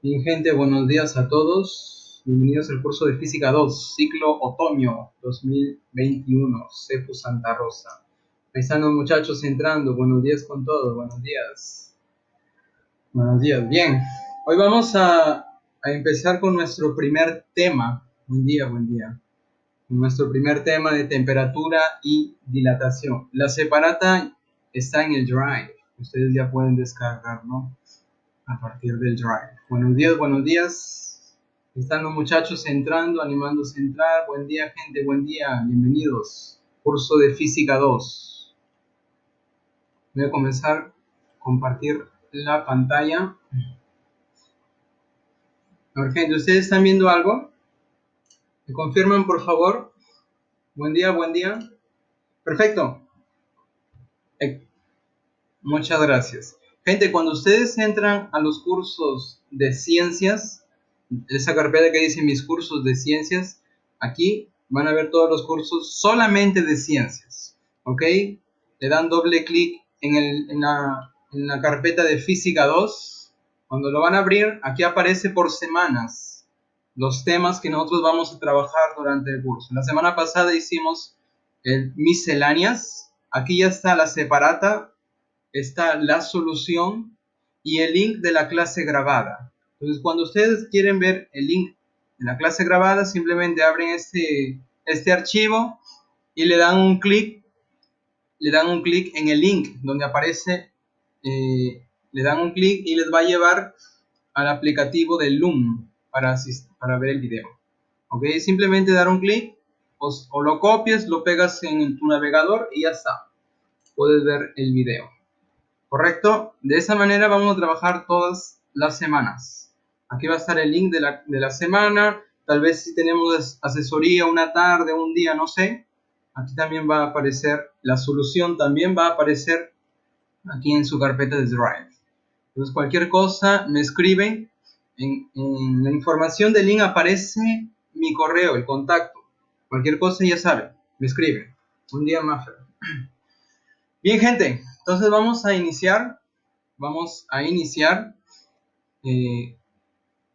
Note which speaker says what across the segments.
Speaker 1: Bien, gente, buenos días a todos. Bienvenidos al curso de Física 2, ciclo otoño 2021, CEPU Santa Rosa. Ahí están los muchachos entrando. Buenos días con todos. Buenos días. Buenos días. Bien, hoy vamos a empezar con nuestro primer tema. Buen día, buen día. Nuestro primer tema de temperatura y dilatación. La separata está en el Drive. Ustedes ya pueden descargar, ¿no? A partir del Drive. Buenos días, buenos días. Están los muchachos entrando, animándose a entrar. Buen día, gente, buen día. Bienvenidos. Curso de Física 2. Voy a comenzar a compartir la pantalla. A ver, gente, ¿ustedes están viendo algo? ¿Me confirman, por favor? Buen día, buen día. Perfecto. Muchas gracias. Gente, cuando ustedes entran a los cursos de ciencias, esa carpeta que dice mis cursos de ciencias, aquí van a ver todos los cursos solamente de ciencias, ¿ok? Le dan doble clic en la carpeta de Física 2. Cuando lo van a abrir, aquí aparece por semanas los temas que nosotros vamos a trabajar durante el curso. La semana pasada hicimos misceláneas. Aquí ya está la separata, está la solución y el link de la clase grabada. Entonces, cuando ustedes quieren ver el link de la clase grabada, simplemente abren este archivo y le dan un clic en el link donde aparece, le dan un clic y les va a llevar al aplicativo de Loom para ver el video. ¿Ok? Simplemente dar un clic o lo copias, lo pegas en tu navegador y ya está. Puedes ver el video. ¿Correcto? De esa manera vamos a trabajar todas las semanas. Aquí va a estar el link de la semana. Tal vez si tenemos asesoría una tarde, un día, no sé. Aquí también va a aparecer la solución. También va a aparecer aquí en su carpeta de Drive. Entonces cualquier cosa me escriben. En la información del link aparece mi correo, el contacto. Cualquier cosa ya saben. Me escriben. Un día más. Bien, gente. Entonces vamos a iniciar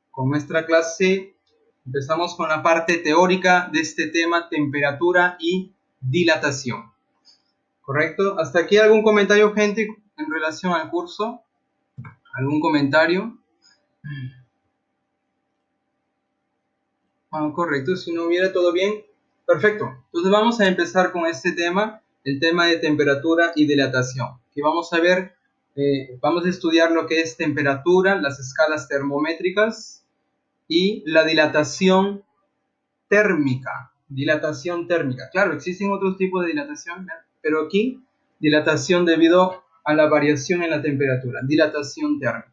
Speaker 1: con nuestra clase. Empezamos con la parte teórica de este tema, temperatura y dilatación. ¿Correcto? ¿Hasta aquí algún comentario, gente, en relación al curso? ¿Algún comentario? Correcto, si no hubiera todo bien, perfecto. Entonces vamos a empezar con este tema, el tema de temperatura y dilatación. Aquí vamos a ver, vamos a estudiar lo que es temperatura, las escalas termométricas y la dilatación térmica. Dilatación térmica. Claro, existen otros tipos de dilatación, pero aquí dilatación debido a la variación en la temperatura. Dilatación térmica.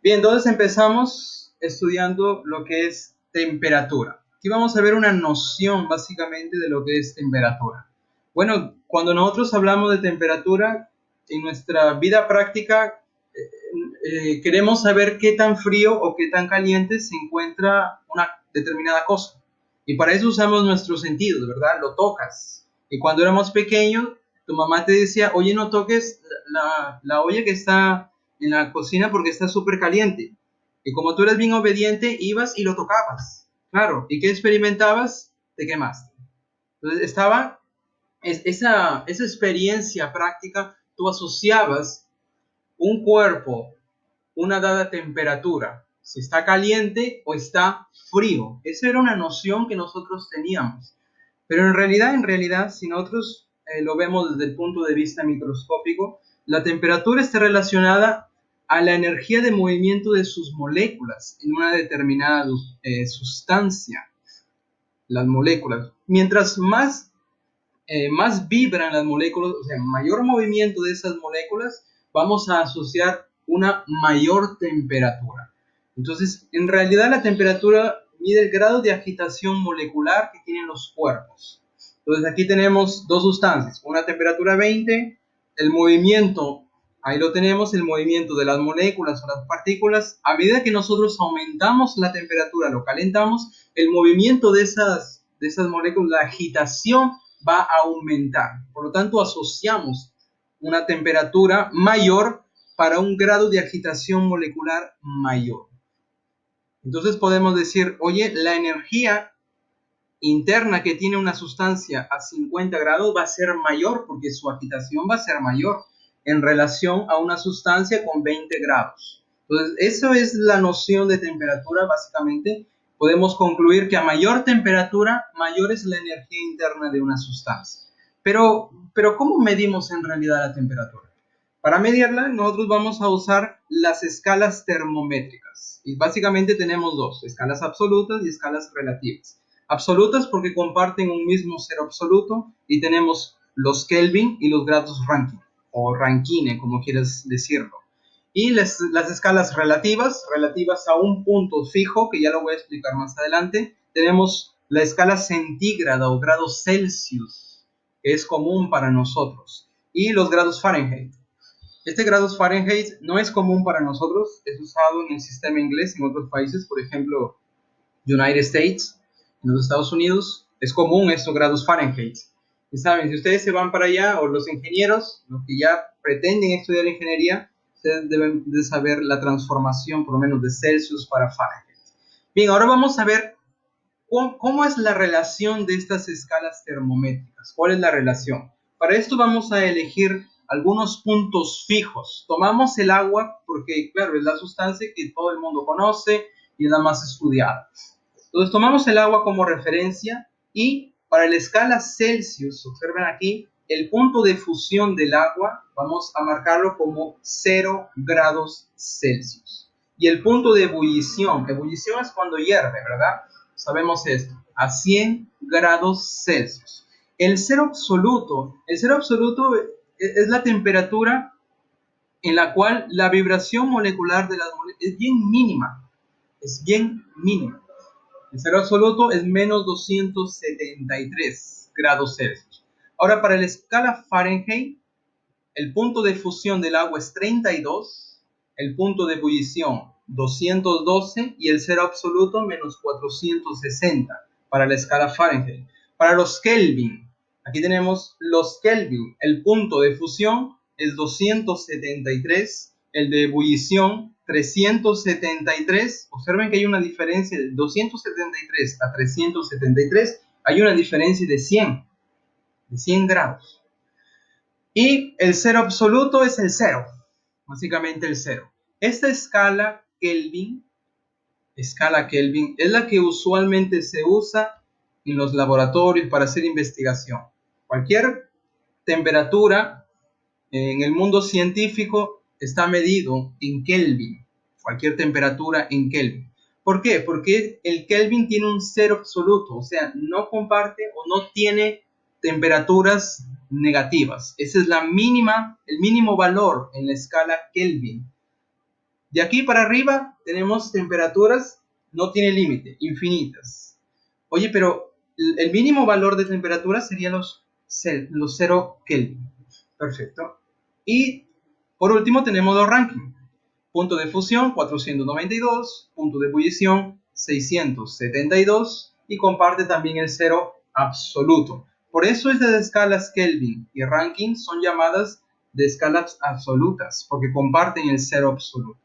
Speaker 1: Bien, entonces empezamos estudiando lo que es temperatura. Aquí vamos a ver una noción básicamente de lo que es temperatura. Bueno, cuando nosotros hablamos de temperatura en nuestra vida práctica, queremos saber qué tan frío o qué tan caliente se encuentra una determinada cosa. Y para eso usamos nuestros sentidos, ¿verdad? Lo tocas. Y cuando éramos pequeños, tu mamá te decía, oye, no toques la olla que está en la cocina porque está súper caliente. Y como tú eres bien obediente, ibas y lo tocabas. Claro. ¿Y qué experimentabas? Te quemaste. Entonces esa experiencia práctica, tú asociabas un cuerpo, una dada temperatura, si está caliente o está frío. Esa era una noción que nosotros teníamos. Pero en realidad, si nosotros lo vemos desde el punto de vista microscópico, la temperatura está relacionada a la energía de movimiento de sus moléculas en una determinada sustancia. Las moléculas. Mientras más vibran las moléculas, o sea, mayor movimiento de esas moléculas, vamos a asociar una mayor temperatura. Entonces, en realidad la temperatura mide el grado de agitación molecular que tienen los cuerpos. Entonces, aquí tenemos dos sustancias, una temperatura 20, el movimiento, ahí lo tenemos, el movimiento de las moléculas o las partículas. A medida que nosotros aumentamos la temperatura, lo calentamos, el movimiento de esas moléculas, la agitación va a aumentar. Por lo tanto, asociamos una temperatura mayor para un grado de agitación molecular mayor. Entonces podemos decir, oye, la energía interna que tiene una sustancia a 50 grados va a ser mayor porque su agitación va a ser mayor en relación a una sustancia con 20 grados. Entonces, eso es la noción de temperatura. Básicamente, podemos concluir que a mayor temperatura, mayor es la energía interna de una sustancia. Pero ¿cómo medimos en realidad la temperatura? Para medirla, nosotros vamos a usar las escalas termométricas. Y básicamente tenemos dos, escalas absolutas y escalas relativas. Absolutas porque comparten un mismo cero absoluto y tenemos los Kelvin y los grados Rankine, o Rankine, como quieras decirlo. Y las escalas relativas, relativas a un punto fijo, que ya lo voy a explicar más adelante, tenemos la escala centígrada o grados Celsius, que es común para nosotros, y los grados Fahrenheit. Este grados Fahrenheit no es común para nosotros, es usado en el sistema inglés en otros países, por ejemplo, United States, en los Estados Unidos, es común estos grados Fahrenheit. Y saben, si ustedes se van para allá, o los ingenieros, los que ya pretenden estudiar ingeniería, ustedes deben de saber la transformación, por lo menos, de Celsius para Fahrenheit. Bien, ahora vamos a ver cómo es la relación de estas escalas termométricas. ¿Cuál es la relación? Para esto vamos a elegir algunos puntos fijos. Tomamos el agua porque, claro, es la sustancia que todo el mundo conoce y es la más estudiada. Entonces tomamos el agua como referencia y para la escala Celsius, observen aquí, el punto de fusión del agua vamos a marcarlo como 0 grados Celsius. Y el punto de ebullición es cuando hierve, ¿verdad? Sabemos esto, a 100 grados Celsius. El cero absoluto es la temperatura en la cual la vibración molecular de las moléculas es bien mínima. El cero absoluto es menos 273 grados Celsius. Ahora, para la escala Fahrenheit, el punto de fusión del agua es 32, el punto de ebullición 212 y el cero absoluto menos 460 para la escala Fahrenheit. Para los Kelvin, aquí tenemos los Kelvin, el punto de fusión es 273, el de ebullición 373. Observen que hay una diferencia de 273 a 373, hay una diferencia de 100 grados. Y el cero absoluto es el cero, básicamente el cero. Esta escala Kelvin, es la que usualmente se usa en los laboratorios para hacer investigación. Cualquier temperatura en el mundo científico está medido en Kelvin, cualquier temperatura en Kelvin. ¿Por qué? Porque el Kelvin tiene un cero absoluto, o sea, no comparte o no tiene temperaturas negativas. Ese es el mínimo valor en la escala Kelvin. De aquí para arriba tenemos temperaturas, no tiene límite, infinitas. Oye, pero el mínimo valor de temperatura sería los 0 Kelvin. Perfecto. Y por último tenemos los Rankine. Punto de fusión 492, punto de ebullición 672 y comparte también el cero absoluto. Por eso estas escalas Kelvin y Rankine son llamadas de escalas absolutas, porque comparten el cero absoluto.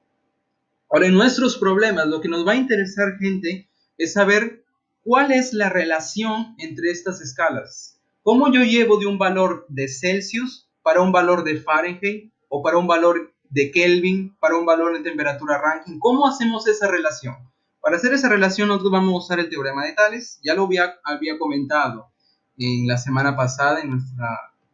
Speaker 1: Ahora, en nuestros problemas, lo que nos va a interesar, gente, es saber cuál es la relación entre estas escalas. ¿Cómo yo llevo de un valor de Celsius para un valor de Fahrenheit o para un valor de Kelvin, para un valor de temperatura Rankine? ¿Cómo hacemos esa relación? Para hacer esa relación nosotros vamos a usar el teorema de Tales. Ya lo había comentado en la semana pasada en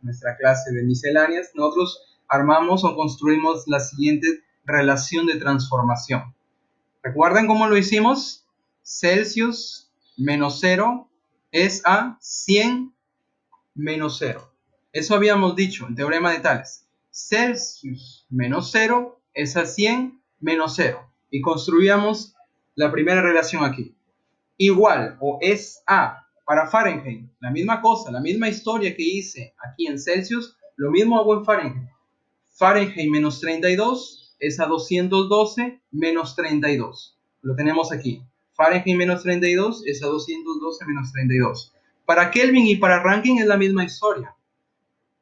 Speaker 1: nuestra clase de misceláneas. Nosotros armamos o construimos la siguiente relación de transformación. ¿Recuerdan cómo lo hicimos? Celsius menos 0 es a 100 menos 0. Eso habíamos dicho en teorema de Tales. Celsius menos 0 es a 100 menos 0. Y construíamos la primera relación aquí. Igual o es a para Fahrenheit. La misma cosa, la misma historia que hice aquí en Celsius, lo mismo hago en Fahrenheit. Fahrenheit menos 32 es a 212 menos 32. Lo tenemos aquí. Fahrenheit menos 32 es a 212 menos 32. Para Kelvin y para Rankine es la misma historia.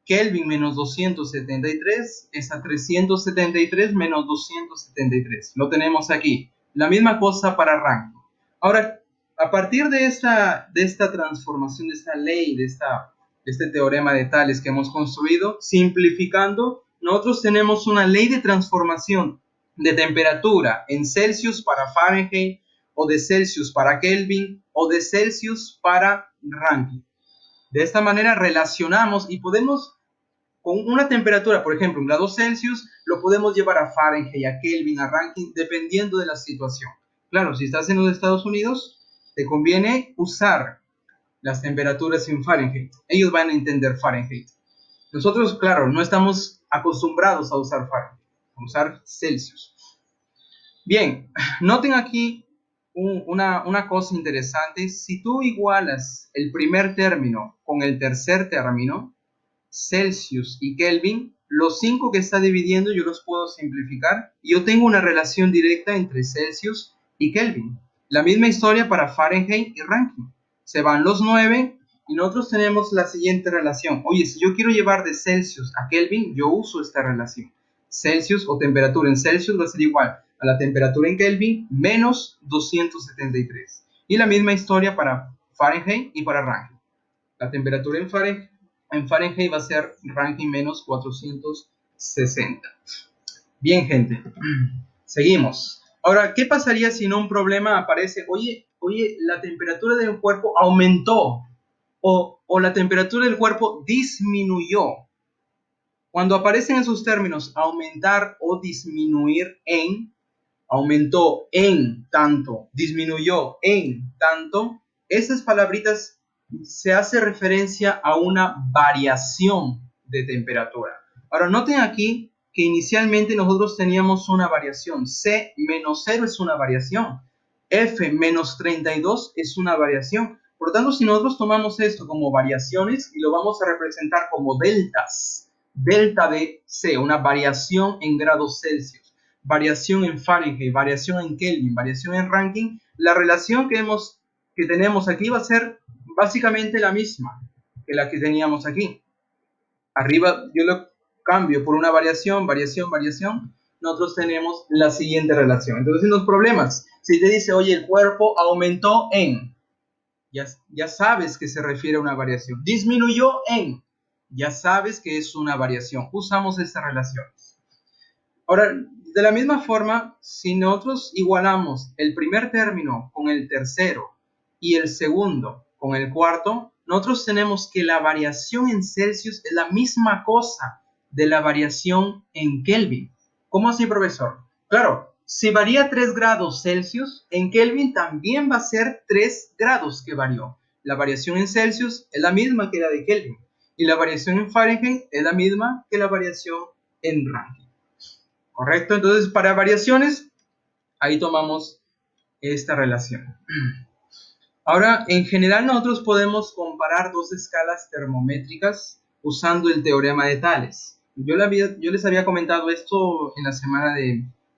Speaker 1: Kelvin menos 273 es a 373 menos 273. Lo tenemos aquí. La misma cosa para ranking. Ahora, a partir de esta transformación, de esta ley, de este teorema de Tales que hemos construido, simplificando, nosotros tenemos una ley de transformación de temperatura en Celsius para Fahrenheit, o de Celsius para Kelvin, o de Celsius para Rankine. De esta manera relacionamos y podemos, con una temperatura, por ejemplo, en grados Celsius, lo podemos llevar a Fahrenheit, a Kelvin, a Rankine, dependiendo de la situación. Claro, si estás en los Estados Unidos, te conviene usar las temperaturas en Fahrenheit. Ellos van a entender Fahrenheit. Nosotros, claro, no estamos acostumbrados a usar Fahrenheit, a usar Celsius. Bien, noten aquí una cosa interesante. Si tú igualas el primer término con el tercer término, Celsius y Kelvin, los 5 que está dividiendo yo los puedo simplificar y yo tengo una relación directa entre Celsius y Kelvin. La misma historia para Fahrenheit y Rankine. Se van los 9 y nosotros tenemos la siguiente relación. Oye, si yo quiero llevar de Celsius a Kelvin, yo uso esta relación. Celsius o temperatura en Celsius va a ser igual a la temperatura en Kelvin menos 273. Y la misma historia para Fahrenheit y para Rankine. La temperatura en Fahrenheit va a ser Rankine menos 460. Bien, gente. Seguimos. Ahora, ¿qué pasaría si no un problema aparece? Oye, la temperatura del cuerpo aumentó o la temperatura del cuerpo disminuyó. Cuando aparecen esos términos, aumentar o disminuir en, aumentó en tanto, disminuyó en tanto, esas palabritas se hace referencia a una variación de temperatura. Ahora, noten aquí que inicialmente nosotros teníamos una variación. C menos 0 es una variación. F menos 32 es una variación. Por lo tanto, si nosotros tomamos esto como variaciones y lo vamos a representar como deltas, delta de C, una variación en grados Celsius, variación en Fahrenheit, variación en Kelvin, variación en Rankine, la relación que tenemos aquí va a ser básicamente la misma que la que teníamos aquí. Arriba yo lo cambio por una variación, nosotros tenemos la siguiente relación. Entonces en los problemas, si te dice, oye, el cuerpo aumentó en, ya sabes que se refiere a una variación. Disminuyó en, ya sabes que es una variación. Usamos estas relaciones. Ahora, de la misma forma, si nosotros igualamos el primer término con el tercero y el segundo con el cuarto, nosotros tenemos que la variación en Celsius es la misma cosa de la variación en Kelvin. ¿Cómo así, profesor? Claro, si varía 3 grados Celsius, en Kelvin también va a ser 3 grados que varió. La variación en Celsius es la misma que la de Kelvin. Y la variación en Fahrenheit es la misma que la variación en Rankine. ¿Correcto? Entonces, para variaciones, ahí tomamos esta relación. Ahora, en general, nosotros podemos comparar dos escalas termométricas usando el teorema de Tales. Yo les había comentado esto en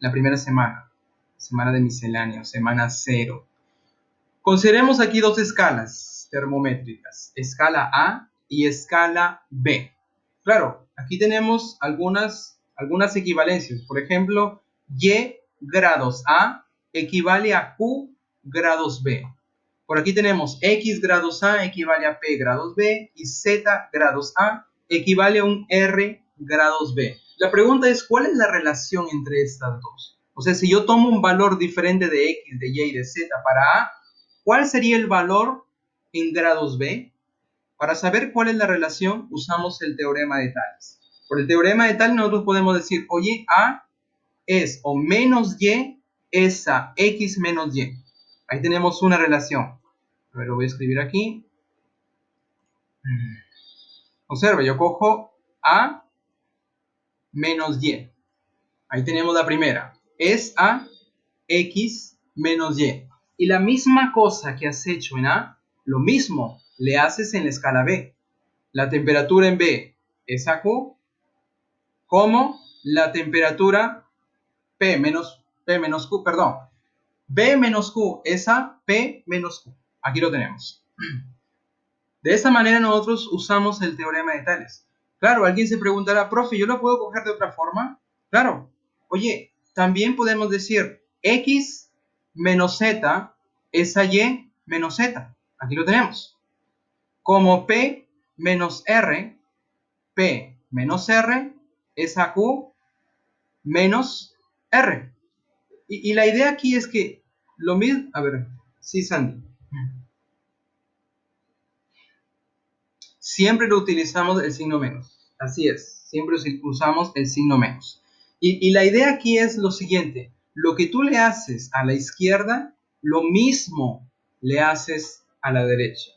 Speaker 1: la primera semana de misceláneo, semana 0. Consideremos aquí dos escalas termométricas, escala A y escala B. Claro, aquí tenemos algunas equivalencias. Por ejemplo, Y grados A equivale a Q grados B. Por aquí tenemos X grados A equivale a P grados B y Z grados A equivale a un R grados B. La pregunta es, ¿cuál es la relación entre estas dos? O sea, si yo tomo un valor diferente de X, de Y y de Z para A, ¿cuál sería el valor en grados B? Para saber cuál es la relación, usamos el teorema de Tales. Por el teorema de Tales nosotros podemos decir, oye, A es o menos Y es a X menos Y. Ahí tenemos una relación. A ver, lo voy a escribir aquí. Observa, yo cojo A menos Y. Ahí tenemos la primera. Es a X menos Y. Y la misma cosa que has hecho en A, lo mismo le haces en la escala B. La temperatura en B es a Q, como la temperatura B menos Q es a P menos Q. Aquí lo tenemos. De esta manera nosotros usamos el teorema de Tales. Claro, alguien se preguntará, profe, ¿yo lo puedo coger de otra forma? Claro. Oye, también podemos decir X menos Z es a Y menos Z. Aquí lo tenemos. Como P menos R, P menos R es a Q menos R. Y la idea aquí es que lo mismo... A ver, sí, Sandy. Siempre lo utilizamos el signo menos. Así es, siempre usamos el signo menos. Y la idea aquí es lo siguiente. Lo que tú le haces a la izquierda, lo mismo le haces a la derecha.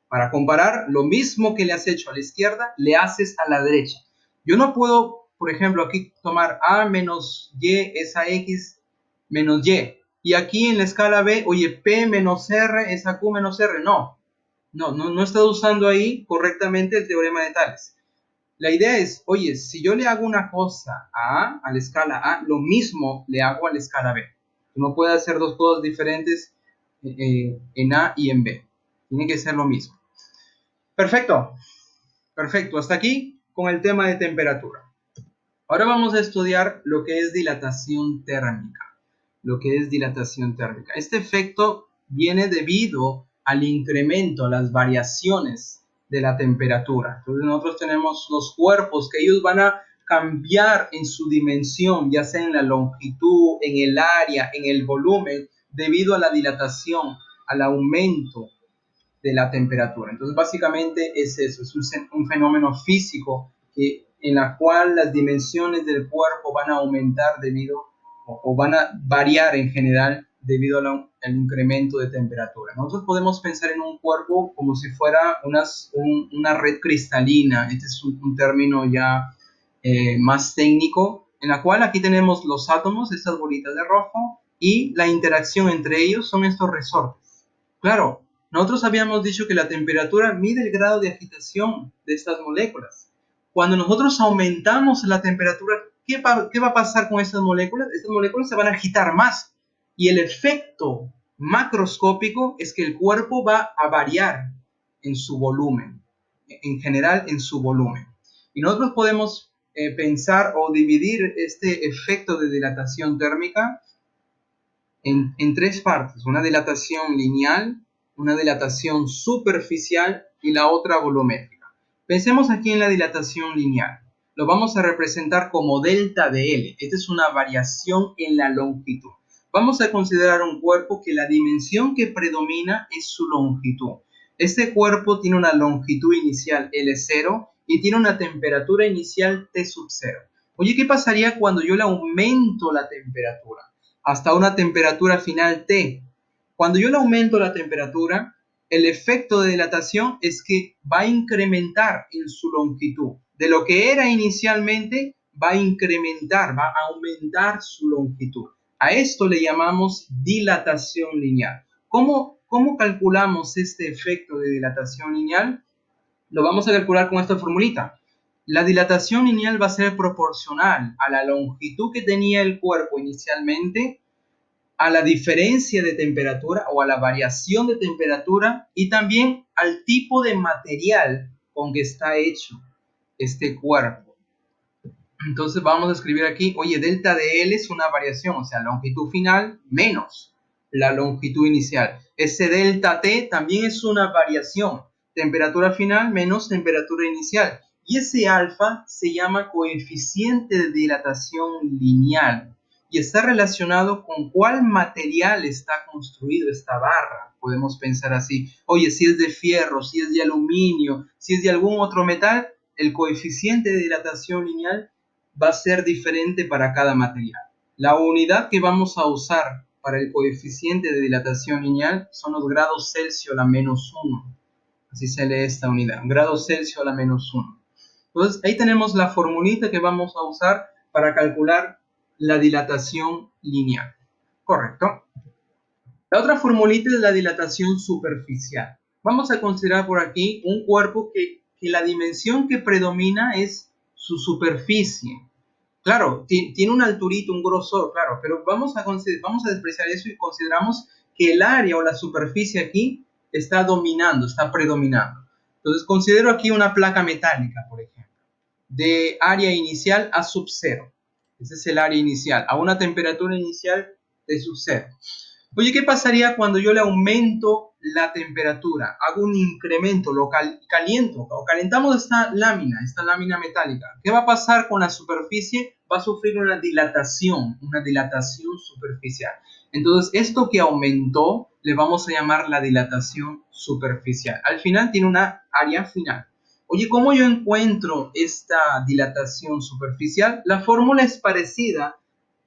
Speaker 1: Para comparar, lo mismo que le has hecho a la izquierda, le haces a la derecha. Yo no puedo, por ejemplo, aquí tomar A menos Y es a X menos Y. Y aquí en la escala B, oye, P menos R es a Q menos R. No estás usando ahí correctamente el teorema de Tales. La idea es, oye, si yo le hago una cosa a la escala A, lo mismo le hago a la escala B. No puede hacer dos cosas diferentes en A y en B. Tiene que ser lo mismo. Perfecto. Perfecto. Hasta aquí con el tema de temperatura. Ahora vamos a estudiar lo que es dilatación térmica. Este efecto viene debido al incremento, a las variaciones de la temperatura. Entonces nosotros tenemos los cuerpos que ellos van a cambiar en su dimensión, ya sea en la longitud, en el área, en el volumen, debido a la dilatación, al aumento de la temperatura. Entonces básicamente es eso, es un fenómeno físico en la cual las dimensiones del cuerpo van a aumentar debido o van a variar en general debido al incremento de temperatura. Nosotros podemos pensar en un cuerpo como si fuera una red cristalina. Este es un término ya más técnico, en la cual aquí tenemos los átomos, estas bolitas de rojo, y la interacción entre ellos son estos resortes. Claro, nosotros habíamos dicho que la temperatura mide el grado de agitación de estas moléculas. Cuando nosotros aumentamos la temperatura, ¿qué va a pasar con estas moléculas? Estas moléculas se van a agitar más. Y el efecto macroscópico es que el cuerpo va a variar en su volumen, en general en su volumen. Y nosotros podemos pensar o dividir este efecto de dilatación térmica en tres partes: una dilatación lineal, una dilatación superficial y la otra volumétrica. Pensemos aquí en la dilatación lineal. Lo vamos a representar como delta de L. Esta es una variación en la longitud. Vamos a considerar un cuerpo que la dimensión que predomina es su longitud. Este cuerpo tiene una longitud inicial L0 y tiene una temperatura inicial T sub 0. Oye, ¿qué pasaría cuando yo le aumento la temperatura hasta una temperatura final T? Cuando yo le aumento la temperatura, el efecto de dilatación es que va a incrementar en su longitud. De lo que era inicialmente, va a incrementar, va a aumentar su longitud. A esto le llamamos dilatación lineal. ¿Cómo calculamos este efecto de dilatación lineal? Lo vamos a calcular con esta formulita. La dilatación lineal va a ser proporcional a la longitud que tenía el cuerpo inicialmente, a la diferencia de temperatura o a la variación de temperatura y también al tipo de material con que está hecho este cuerpo. Entonces vamos a escribir aquí, oye, delta de L es una variación, o sea, longitud final menos la longitud inicial. Ese delta T también es una variación, temperatura final menos temperatura inicial. Y ese alfa se llama coeficiente de dilatación lineal y está relacionado con cuál material está construido esta barra. Podemos pensar así, oye, si es de fierro, si es de aluminio, si es de algún otro metal, el coeficiente de dilatación lineal va a ser diferente para cada material. La unidad que vamos a usar para el coeficiente de dilatación lineal son los grados Celsius a la menos 1. Así se lee esta unidad, grados Celsius a la menos 1. Entonces, ahí tenemos la formulita que vamos a usar para calcular la dilatación lineal. Correcto. La otra formulita es la dilatación superficial. Vamos a considerar por aquí un cuerpo que la dimensión que predomina es su superficie. Claro, tiene una alturita, un grosor, claro, pero vamos a despreciar eso y consideramos que el área o la superficie aquí está dominando, está predominando. Entonces considero aquí una placa metálica, por ejemplo, de área inicial a sub 0. Ese es el área inicial, a una temperatura inicial de sub 0. Oye, ¿qué pasaría cuando yo le aumento la temperatura? Hago un incremento, caliento o calentamos esta lámina metálica. ¿Qué va a pasar con la superficie? Va a sufrir una dilatación superficial. Entonces, esto que aumentó le vamos a llamar la dilatación superficial. Al final tiene una área final. Oye, ¿cómo yo encuentro esta dilatación superficial? La fórmula es parecida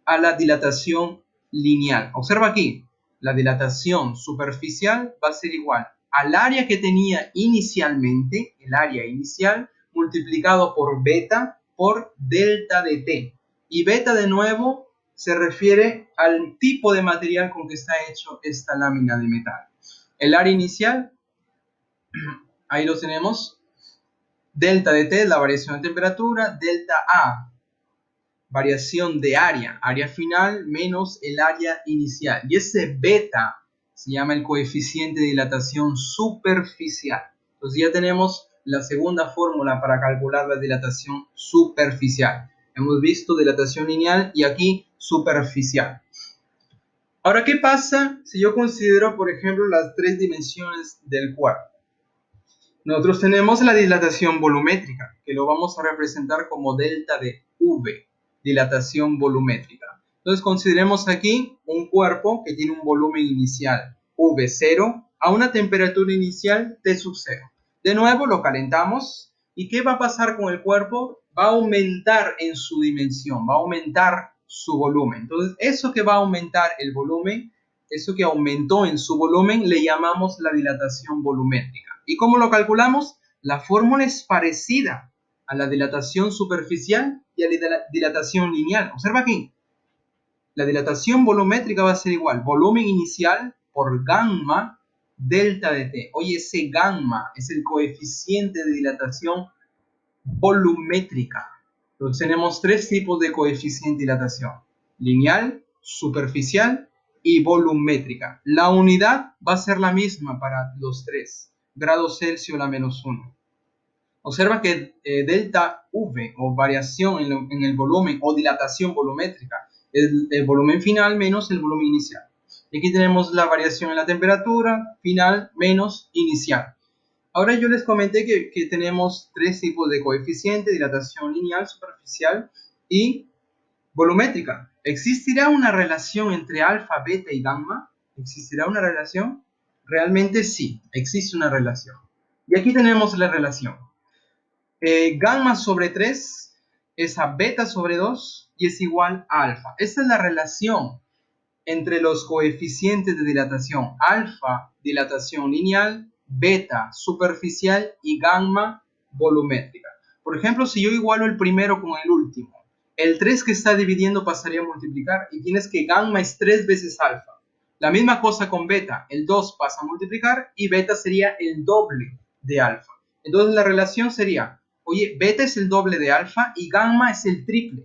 Speaker 1: a la dilatación lineal. Observa aquí, la dilatación superficial va a ser igual al área que tenía inicialmente, el área inicial, multiplicado por beta por delta de t. Y beta de nuevo se refiere al tipo de material con que está hecho esta lámina de metal. El área inicial, ahí lo tenemos, delta de t, la variación de temperatura, delta A, variación de área final menos el área inicial. Y ese beta se llama el coeficiente de dilatación superficial. Entonces ya tenemos la segunda fórmula para calcular la dilatación superficial. Hemos visto dilatación lineal y aquí superficial. Ahora, ¿qué pasa si yo considero, por ejemplo, las tres dimensiones del cuerpo? Nosotros tenemos la dilatación volumétrica, que lo vamos a representar como delta de V, dilatación volumétrica. Entonces consideremos aquí un cuerpo que tiene un volumen inicial V0 a una temperatura inicial T sub 0. De nuevo lo calentamos y ¿qué va a pasar con el cuerpo? Va a aumentar en su dimensión, va a aumentar su volumen. Entonces eso que va a aumentar el volumen, eso que aumentó en su volumen, le llamamos la dilatación volumétrica. ¿Y cómo lo calculamos? La fórmula es parecida a la dilatación superficial y a la dilatación lineal. Observa aquí. La dilatación volumétrica va a ser igual. Volumen inicial por gamma delta de t. Oye, ese gamma es el coeficiente de dilatación volumétrica. Entonces tenemos tres tipos de coeficiente de dilatación. Lineal, superficial y volumétrica. La unidad va a ser la misma para los tres. Grados Celsius a la menos 1. Observa que delta V o variación en el volumen o dilatación volumétrica es el volumen final menos el volumen inicial. Y aquí tenemos la variación en la temperatura final menos inicial. Ahora yo les comenté que tenemos tres tipos de coeficiente: dilatación lineal, superficial y volumétrica. ¿Existirá una relación entre alfa, beta y gamma? ¿Existirá una relación? Realmente sí, existe una relación. Y aquí tenemos la relación. Gamma sobre 3 es a beta sobre 2 y es igual a alfa. Esta es la relación entre los coeficientes de dilatación. Alfa, dilatación lineal, beta, superficial y gamma, volumétrica. Por ejemplo, si yo igualo el primero con el último, el 3 que está dividiendo pasaría a multiplicar y tienes que gamma es 3 veces alfa. La misma cosa con beta, el 2 pasa a multiplicar y beta sería el doble de alfa. Entonces la relación sería, oye, beta es el doble de alfa y gamma es el triple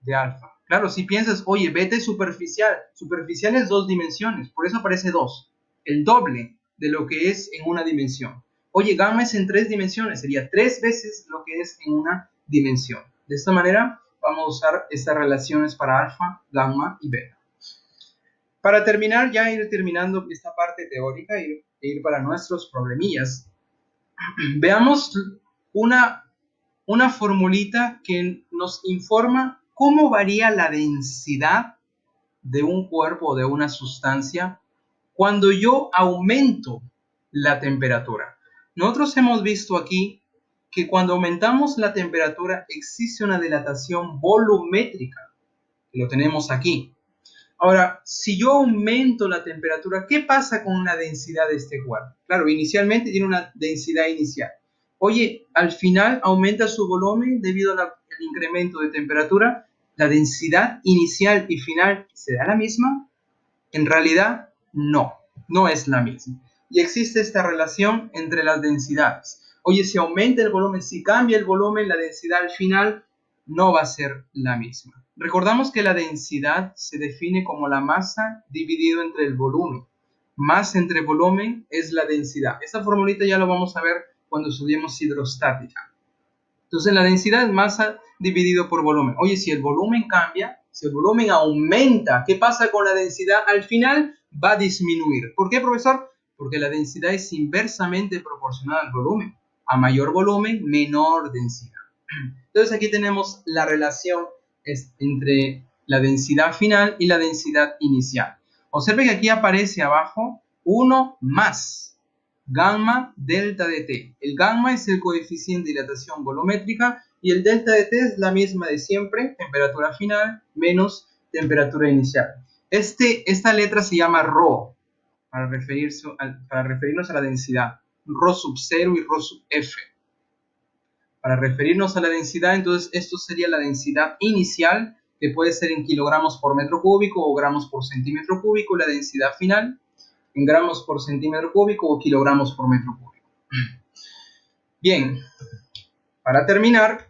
Speaker 1: de alfa. Claro, si piensas, oye, beta es superficial. Superficial es 2 dimensiones, por eso aparece 2. El doble de lo que es en una dimensión. Oye, gamma es en 3 dimensiones, sería 3 veces lo que es en una dimensión. De esta manera vamos a usar estas relaciones para alfa, gamma y beta. Para terminar, ya ir terminando esta parte teórica e ir para nuestros problemillas, veamos una formulita que nos informa cómo varía la densidad de un cuerpo o de una sustancia cuando yo aumento la temperatura. Nosotros hemos visto aquí que cuando aumentamos la temperatura existe una dilatación volumétrica. Lo tenemos aquí. Ahora, si yo aumento la temperatura, ¿qué pasa con la densidad de este cuerpo? Claro, inicialmente tiene una densidad inicial. Oye, al final aumenta su volumen debido al incremento de temperatura. ¿La densidad inicial y final será la misma? En realidad, no es la misma. Y existe esta relación entre las densidades. Oye, si aumenta el volumen, si cambia el volumen, la densidad al final no va a ser la misma. Recordamos que la densidad se define como la masa dividido entre el volumen. Masa entre volumen es la densidad. Esta formulita ya lo vamos a ver cuando estudiemos hidrostática. Entonces la densidad es masa dividido por volumen. Oye, si el volumen cambia, Si el volumen aumenta, ¿qué pasa con la densidad? Al final va a disminuir. ¿Por qué, profesor? Porque la densidad es inversamente proporcional al volumen. A mayor volumen, menor densidad. Entonces aquí tenemos la relación entre la densidad final y la densidad inicial. Observe que aquí aparece abajo 1 más gamma delta de T. El gamma es el coeficiente de dilatación volumétrica y el delta de T es la misma de siempre, temperatura final menos temperatura inicial. Esta letra se llama ρ para referirnos a la densidad. Rho sub 0 y Rho sub F. Para referirnos a la densidad, entonces esto sería la densidad inicial, que puede ser en kilogramos por metro cúbico o gramos por centímetro cúbico, la densidad final en gramos por centímetro cúbico o kilogramos por metro cúbico. Bien, para terminar,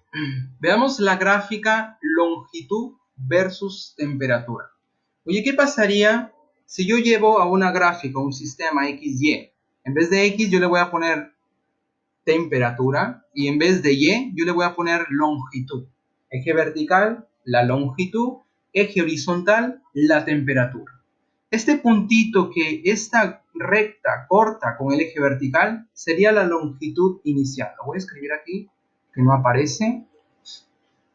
Speaker 1: veamos la gráfica longitud versus temperatura. Oye, ¿qué pasaría si yo llevo a una gráfica, un sistema XY? En vez de X yo le voy a poner temperatura y en vez de Y yo le voy a poner longitud. Eje vertical, la longitud, eje horizontal, la temperatura. Este puntito que esta recta corta con el eje vertical sería la longitud inicial. Lo voy a escribir aquí, que no aparece.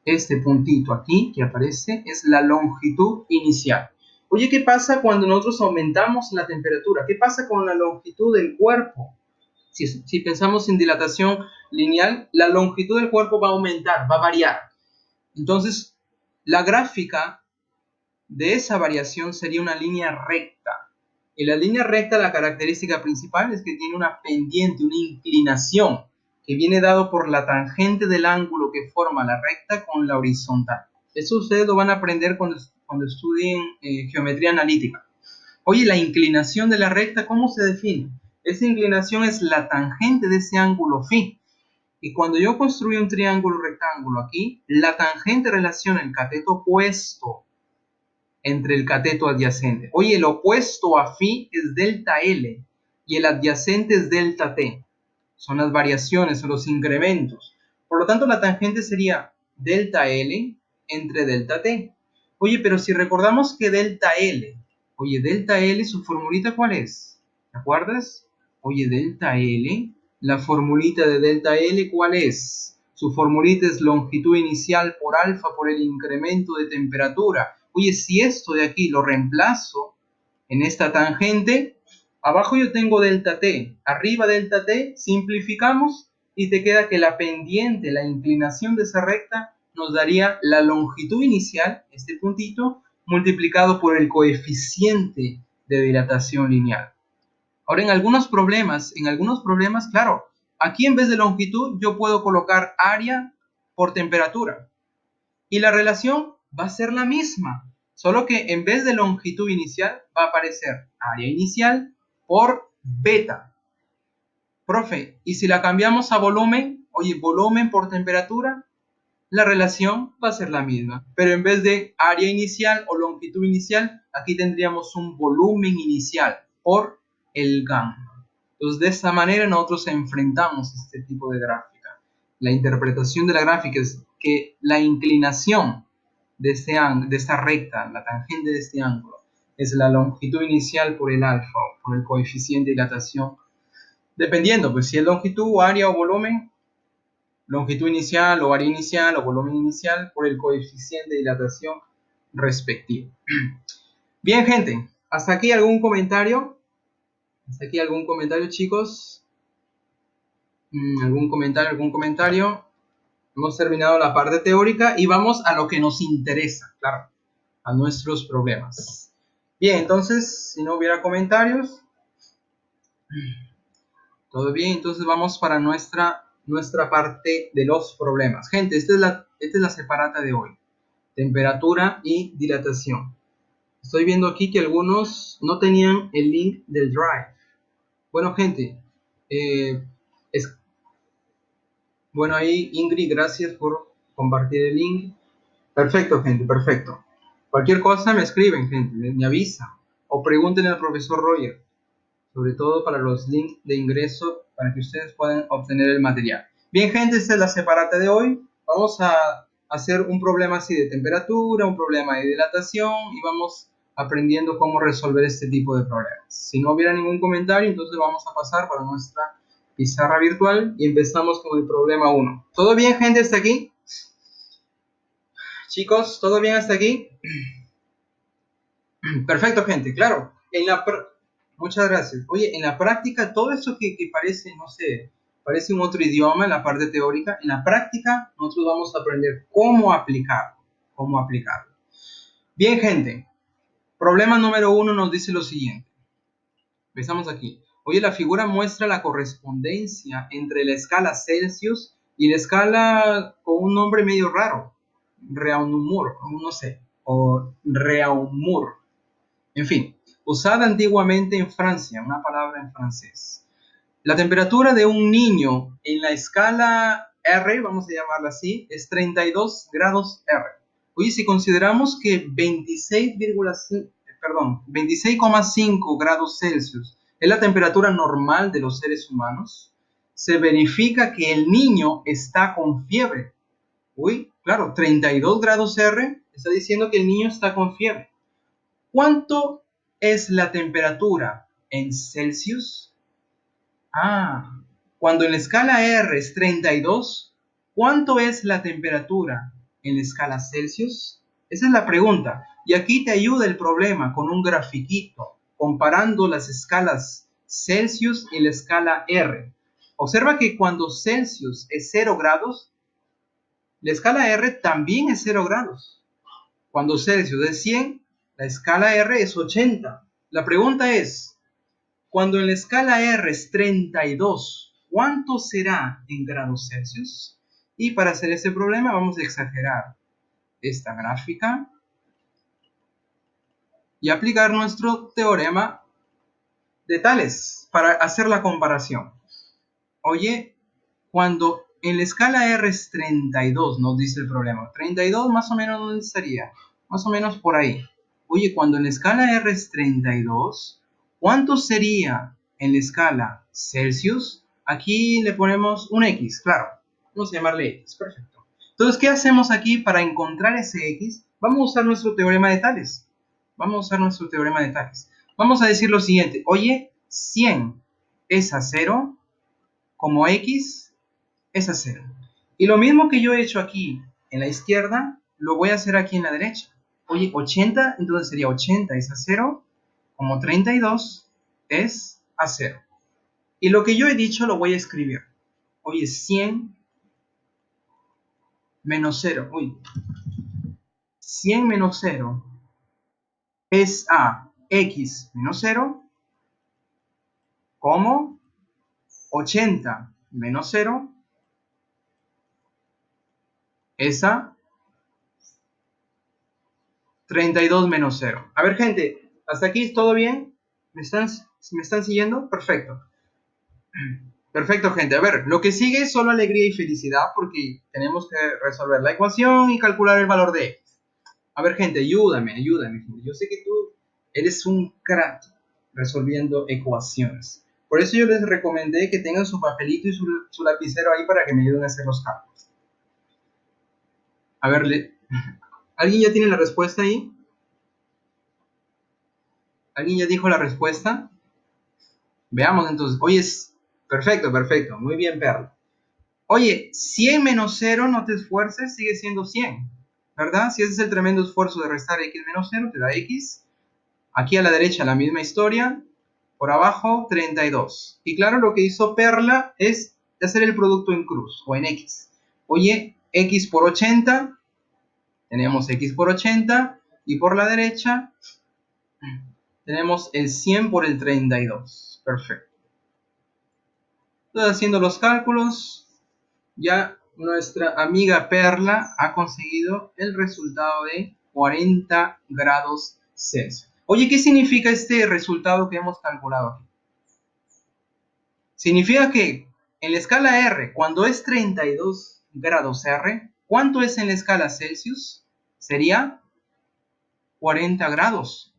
Speaker 1: Este puntito aquí que aparece es la longitud inicial. Oye, ¿qué pasa cuando nosotros aumentamos la temperatura? ¿Qué pasa con la longitud del cuerpo? Si pensamos en dilatación lineal, la longitud del cuerpo va a aumentar, va a variar. Entonces, la gráfica de esa variación sería una línea recta. En la línea recta la característica principal es que tiene una pendiente, una inclinación, que viene dado por la tangente del ángulo que forma la recta con la horizontal. Eso ustedes lo van a aprender cuando estudien geometría analítica. Oye, la inclinación de la recta, ¿cómo se define? Esa inclinación es la tangente de ese ángulo phi. Y cuando yo construyo un triángulo rectángulo aquí, la tangente relaciona el cateto opuesto entre el cateto adyacente. Oye, el opuesto a phi es delta L y el adyacente es delta T. Son las variaciones, son los incrementos. Por lo tanto, la tangente sería delta L entre delta T. Oye, pero si recordamos que delta L, su formulita, ¿cuál es? ¿Te acuerdas? Oye, delta L, la formulita de delta L, ¿cuál es? Su formulita es longitud inicial por alfa por el incremento de temperatura. Oye, si esto de aquí lo reemplazo en esta tangente, abajo yo tengo delta T, arriba delta T, simplificamos y te queda que la pendiente, la inclinación de esa recta nos daría la longitud inicial, este puntito, multiplicado por el coeficiente de dilatación lineal. Ahora, en algunos problemas, claro, aquí en vez de longitud yo puedo colocar área por temperatura y la relación va a ser la misma, solo que en vez de longitud inicial va a aparecer área inicial por beta. Profe, ¿y si la cambiamos a volumen? Oye, volumen por temperatura, la relación va a ser la misma, pero en vez de área inicial o longitud inicial, aquí tendríamos un volumen inicial por el gamma. Entonces, de esta manera nosotros enfrentamos este tipo de gráfica. La interpretación de la gráfica es que la inclinación de esta recta, la tangente de este ángulo, es la longitud inicial por el alfa, por el coeficiente de dilatación, dependiendo, pues si es longitud, área o volumen, longitud inicial o área inicial o volumen inicial por el coeficiente de dilatación respectivo. Bien, gente, ¿hasta aquí algún comentario? ¿Hasta aquí algún comentario, chicos? ¿Algún comentario? Hemos terminado la parte teórica y vamos a lo que nos interesa, claro, a nuestros problemas. Bien, entonces, si no hubiera comentarios, todo bien, entonces vamos para nuestra parte de los problemas. Gente, esta es la separata de hoy. Temperatura y dilatación. Estoy viendo aquí que algunos no tenían el link del Drive. Bueno, gente, bueno, ahí Ingrid, gracias por compartir el link. Perfecto, gente, perfecto. Cualquier cosa me escriben, gente, me avisan. O pregúntenle al profesor Roger, sobre todo para los links de ingreso, para que ustedes puedan obtener el material. Bien, gente, esta es la separata de hoy. Vamos a hacer un problema así de temperatura, un problema de dilatación y vamos aprendiendo cómo resolver este tipo de problemas. Si no hubiera ningún comentario, entonces vamos a pasar para nuestra pizarra virtual y empezamos con el problema 1. ¿Todo bien, gente, hasta aquí? Chicos, ¿todo bien hasta aquí? Perfecto, gente, claro. Muchas gracias. Oye, en la práctica, todo eso que parece, no sé, parece un otro idioma en la parte teórica, en la práctica nosotros vamos a aprender cómo aplicarlo. Bien, gente, problema número 1 nos dice lo siguiente. Empezamos aquí. Oye, la figura muestra la correspondencia entre la escala Celsius y la escala con un nombre medio raro. Réaumur, no sé, o Réaumur. En fin, usada antiguamente en Francia, una palabra en francés. La temperatura de un niño en la escala R, vamos a llamarla así, es 32 grados R. Oye, si consideramos que 26,5 grados Celsius es la temperatura normal de los seres humanos, se verifica que el niño está con fiebre. Uy, claro, 32 grados R está diciendo que el niño está con fiebre. ¿Cuánto es la temperatura en Celsius? Cuando en la escala R es 32, ¿cuánto es la temperatura en la escala Celsius? Esa es la pregunta. Y aquí te ayuda el problema con un grafiquito, comparando las escalas Celsius y la escala R. Observa que cuando Celsius es 0 grados, la escala R también es 0 grados. Cuando Celsius es 100, la escala R es 80. La pregunta es, cuando en la escala R es 32, ¿cuánto será en grados Celsius? Y para hacer este problema vamos a exagerar esta gráfica y aplicar nuestro teorema de Tales para hacer la comparación. Oye, cuando en la escala R es 32, nos dice el problema. 32 más o menos, ¿dónde estaría? Más o menos por ahí. Oye, cuando en la escala R es 32, ¿cuánto sería en la escala Celsius? Aquí le ponemos un X, claro. Vamos a llamarle X, perfecto. Entonces, ¿qué hacemos aquí para encontrar ese X? Vamos a usar nuestro teorema de Tales. Vamos a decir lo siguiente. Oye, 100 es a 0, como X es a 0. Y lo mismo que yo he hecho aquí en la izquierda, lo voy a hacer aquí en la derecha. Oye, 80, entonces sería 80 es a 0, como 32 es a 0. Y lo que yo he dicho lo voy a escribir. Oye, 100 menos 0. 100 menos 0 es a X menos 0, como 80 menos 0 es a 32 menos 0. A ver, gente, ¿hasta aquí todo bien? ¿Me están siguiendo? Perfecto. Perfecto, gente. A ver, lo que sigue es solo alegría y felicidad porque tenemos que resolver la ecuación y calcular el valor de x. A ver, gente, ayúdame. Yo sé que tú eres un crack resolviendo ecuaciones. Por eso yo les recomendé que tengan su papelito y su lapicero ahí para que me ayuden a hacer los cálculos. A ver, ¿alguien ya tiene la respuesta ahí? ¿Alguien ya dijo la respuesta? Veamos entonces. Oye, perfecto. Muy bien, Perla. Oye, 100 menos 0, no te esfuerces, sigue siendo 100. ¿Verdad? Si haces el tremendo esfuerzo de restar x menos 0, te da x. Aquí a la derecha la misma historia. Por abajo, 32. Y claro, lo que hizo Perla es hacer el producto en cruz o en x. Oye, x por 80. Tenemos x por 80. Y por la derecha tenemos el 100 por el 32. Perfecto. Estoy haciendo los cálculos. Ya nuestra amiga Perla ha conseguido el resultado de 40 grados Celsius. Oye, ¿qué significa este resultado que hemos calculado aquí? Significa que en la escala R, cuando es 32 grados R, ¿cuánto es en la escala Celsius? Sería 40 grados.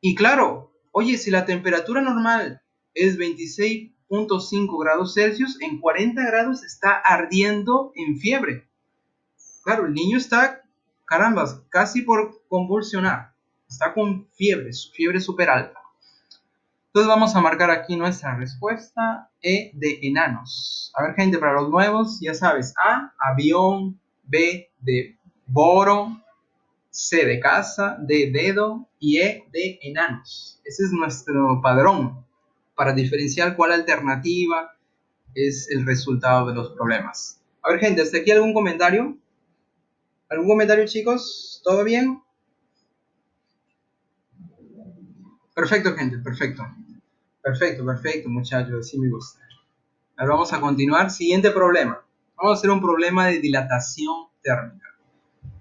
Speaker 1: Y claro, oye, si la temperatura normal es 26,5 grados Celsius, en 40 grados está ardiendo en fiebre. Claro, el niño está, carambas, casi por convulsionar. Está con fiebre, su fiebre súper alta. Entonces vamos a marcar aquí nuestra respuesta. E de enanos. A ver, gente, para los nuevos, ya sabes. A, avión. B, de boro. C, de casa. D, dedo. Y E, de enanos. Ese es nuestro padrón para diferenciar cuál alternativa es el resultado de los problemas. A ver, gente, ¿hasta aquí algún comentario? ¿Algún comentario, chicos? ¿Todo bien? Perfecto, gente, perfecto. Perfecto, muchachos, así me gusta. Ahora vamos a continuar. Siguiente problema. Vamos a hacer un problema de dilatación térmica.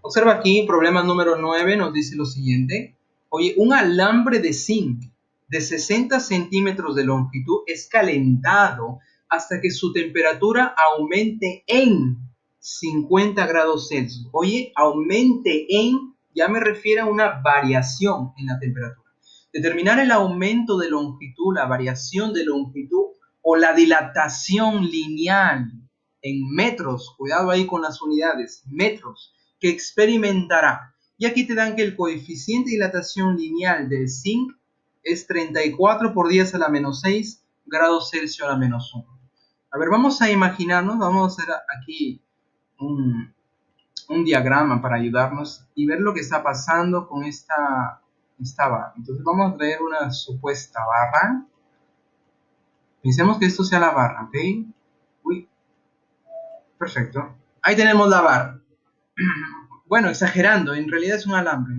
Speaker 1: Observa aquí, problema número 9 nos dice lo siguiente. Oye, un alambre de zinc de 60 centímetros de longitud es calentado hasta que su temperatura aumente en 50 grados Celsius. Oye, aumente en, ya me refiero a una variación en la temperatura. Determinar el aumento de longitud, la variación de longitud o la dilatación lineal en metros, cuidado ahí con las unidades, metros, que experimentará. Y aquí te dan que el coeficiente de dilatación lineal del zinc es 34 por 10 a la menos 6 grados Celsius a la menos 1. A ver, vamos a imaginarnos, vamos a hacer aquí un diagrama para ayudarnos y ver lo que está pasando con esta barra. Entonces vamos a traer una supuesta barra. Pensemos que esto sea la barra, ¿ok? Uy, perfecto. Ahí tenemos la barra. Bueno, exagerando, en realidad es un alambre.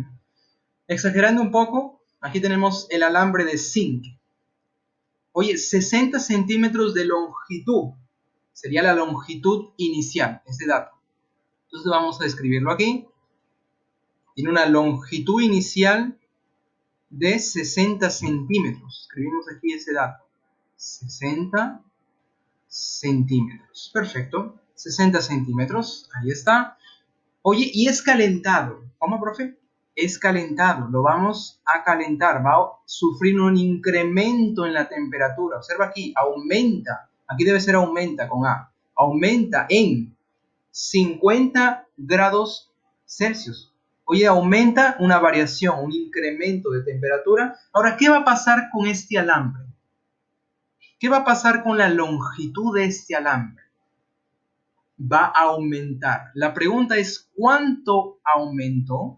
Speaker 1: Exagerando un poco, aquí tenemos el alambre de zinc. Oye, 60 centímetros de longitud. Sería la longitud inicial, ese dato. Entonces vamos a escribirlo aquí. Tiene una longitud inicial de 60 centímetros. Escribimos aquí ese dato. 60 centímetros. Perfecto. 60 centímetros. Ahí está. Oye, y es calentado. ¿Cómo, profe? Es calentado. Lo vamos a calentar. Va a sufrir un incremento en la temperatura. Observa aquí. Aumenta. Aquí debe ser aumenta con A. Aumenta en 50 grados Celsius. Oye, aumenta una variación, un incremento de temperatura. Ahora, ¿qué va a pasar con este alambre? ¿Qué va a pasar con la longitud de este alambre? Va a aumentar. La pregunta es, ¿cuánto aumentó?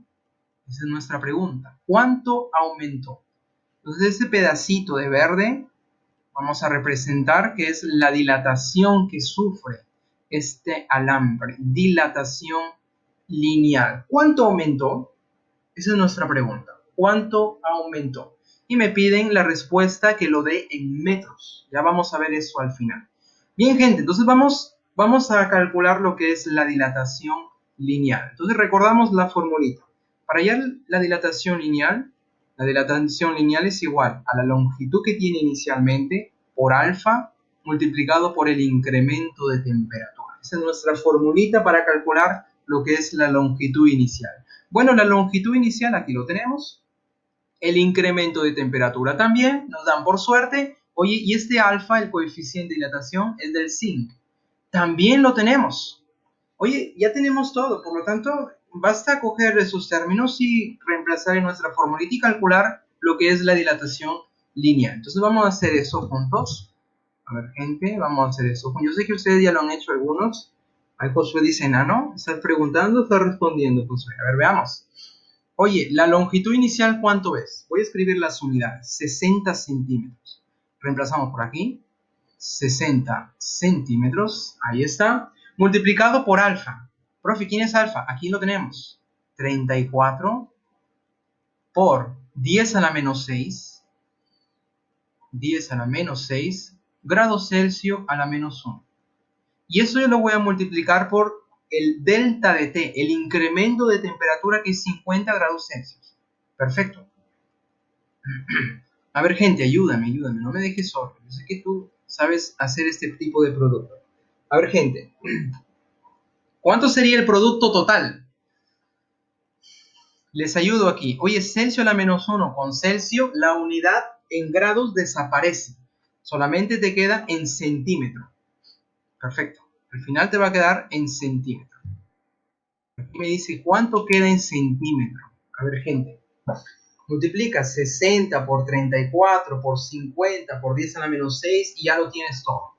Speaker 1: Esa es nuestra pregunta. ¿Cuánto aumentó? Entonces, ese pedacito de verde vamos a representar que es la dilatación que sufre este alambre. Dilatación lineal. ¿Cuánto aumentó? Esa es nuestra pregunta. ¿Cuánto aumentó? Y me piden la respuesta que lo dé en metros. Ya vamos a ver eso al final. Bien, gente, entonces vamos a calcular lo que es la dilatación lineal. Entonces recordamos la formulita. Para hallar la dilatación lineal es igual a la longitud que tiene inicialmente por alfa multiplicado por el incremento de temperatura. Esa es nuestra formulita para calcular lo que es la longitud inicial. Bueno, la longitud inicial aquí lo tenemos. El incremento de temperatura también nos dan por suerte. Oye, y este alfa, el coeficiente de dilatación, es del zinc. También lo tenemos. Oye, ya tenemos todo, por lo tanto, basta coger esos términos y reemplazar en nuestra formulita y calcular lo que es la dilatación lineal. Entonces vamos a hacer eso juntos. A ver, gente, vamos a hacer eso. Yo sé que ustedes ya lo han hecho algunos. Ahí Josué dice, ¿no? ¿Estás preguntando o estás respondiendo, Josué? A ver, veamos. Oye, la longitud inicial, ¿cuánto es? Voy a escribir las unidades. 60 centímetros. Reemplazamos por aquí. 60 centímetros. Ahí está. Multiplicado por alfa. Profe, ¿quién es alfa? Aquí lo tenemos. 34 por 10 a la menos 6. 10 a la menos 6 grados Celsius a la menos 1. Y eso yo lo voy a multiplicar por el delta de T, el incremento de temperatura que es 50 grados Celsius. Perfecto. A ver, gente, ayúdame, no me dejes solo. Yo sé que tú sabes hacer este tipo de producto. A ver, gente, ¿cuánto sería el producto total? Les ayudo aquí. Oye, Celsius a la menos 1. Con Celsius la unidad en grados desaparece. Solamente te queda en centímetro. Perfecto. Al final te va a quedar en centímetro. Aquí me dice cuánto queda en centímetro. A ver, gente. Multiplica 60 por 34 por 50 por 10 a la menos 6 y ya lo tienes todo.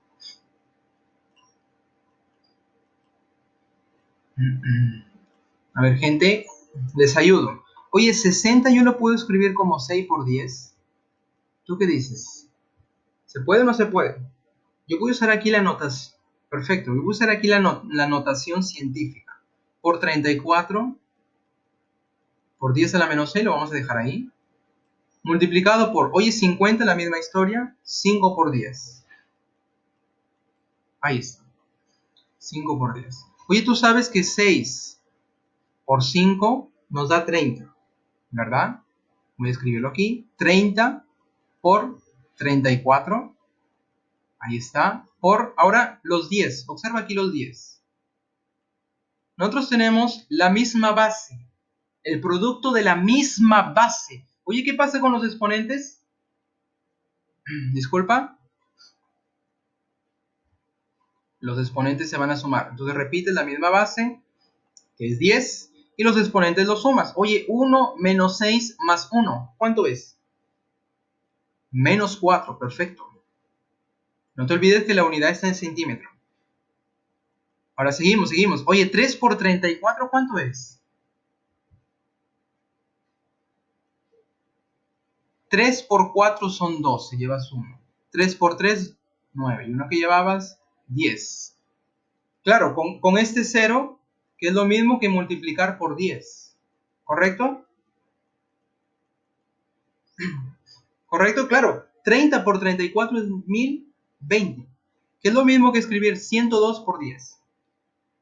Speaker 1: A ver, gente, les ayudo. Oye, 60 yo lo puedo escribir como 6 por 10. ¿Tú qué dices? ¿Se puede o no se puede? Yo voy a usar aquí la notación. Perfecto, yo voy a usar aquí la notación científica. Por 34, por 10 a la menos 6, lo vamos a dejar ahí. Multiplicado por, oye, 50, la misma historia, 5 por 10. Ahí está, 5 por 10. Oye, tú sabes que 6 por 5 nos da 30, ¿verdad? Voy a escribirlo aquí. 30 por 34. Ahí está. Por, ahora los 10. Observa aquí los 10. Nosotros tenemos la misma base. El producto de la misma base. Oye, ¿qué pasa con los exponentes? Disculpa. Los exponentes se van a sumar. Entonces repites la misma base, que es 10, y los exponentes los sumas. Oye, 1 menos 6 más 1. ¿Cuánto es? Menos 4. Perfecto. No te olvides que la unidad está en centímetro. Ahora seguimos. Oye, 3 por 34, ¿cuánto es? 3 por 4 son 12, llevas 1. 3 por 3, 9. Y uno que llevabas, 10. Claro, con este 0, que es lo mismo que multiplicar por 10. ¿Correcto? ¿Correcto? Claro. 30 por 34 es 1020. Que es lo mismo que escribir 102 por 10.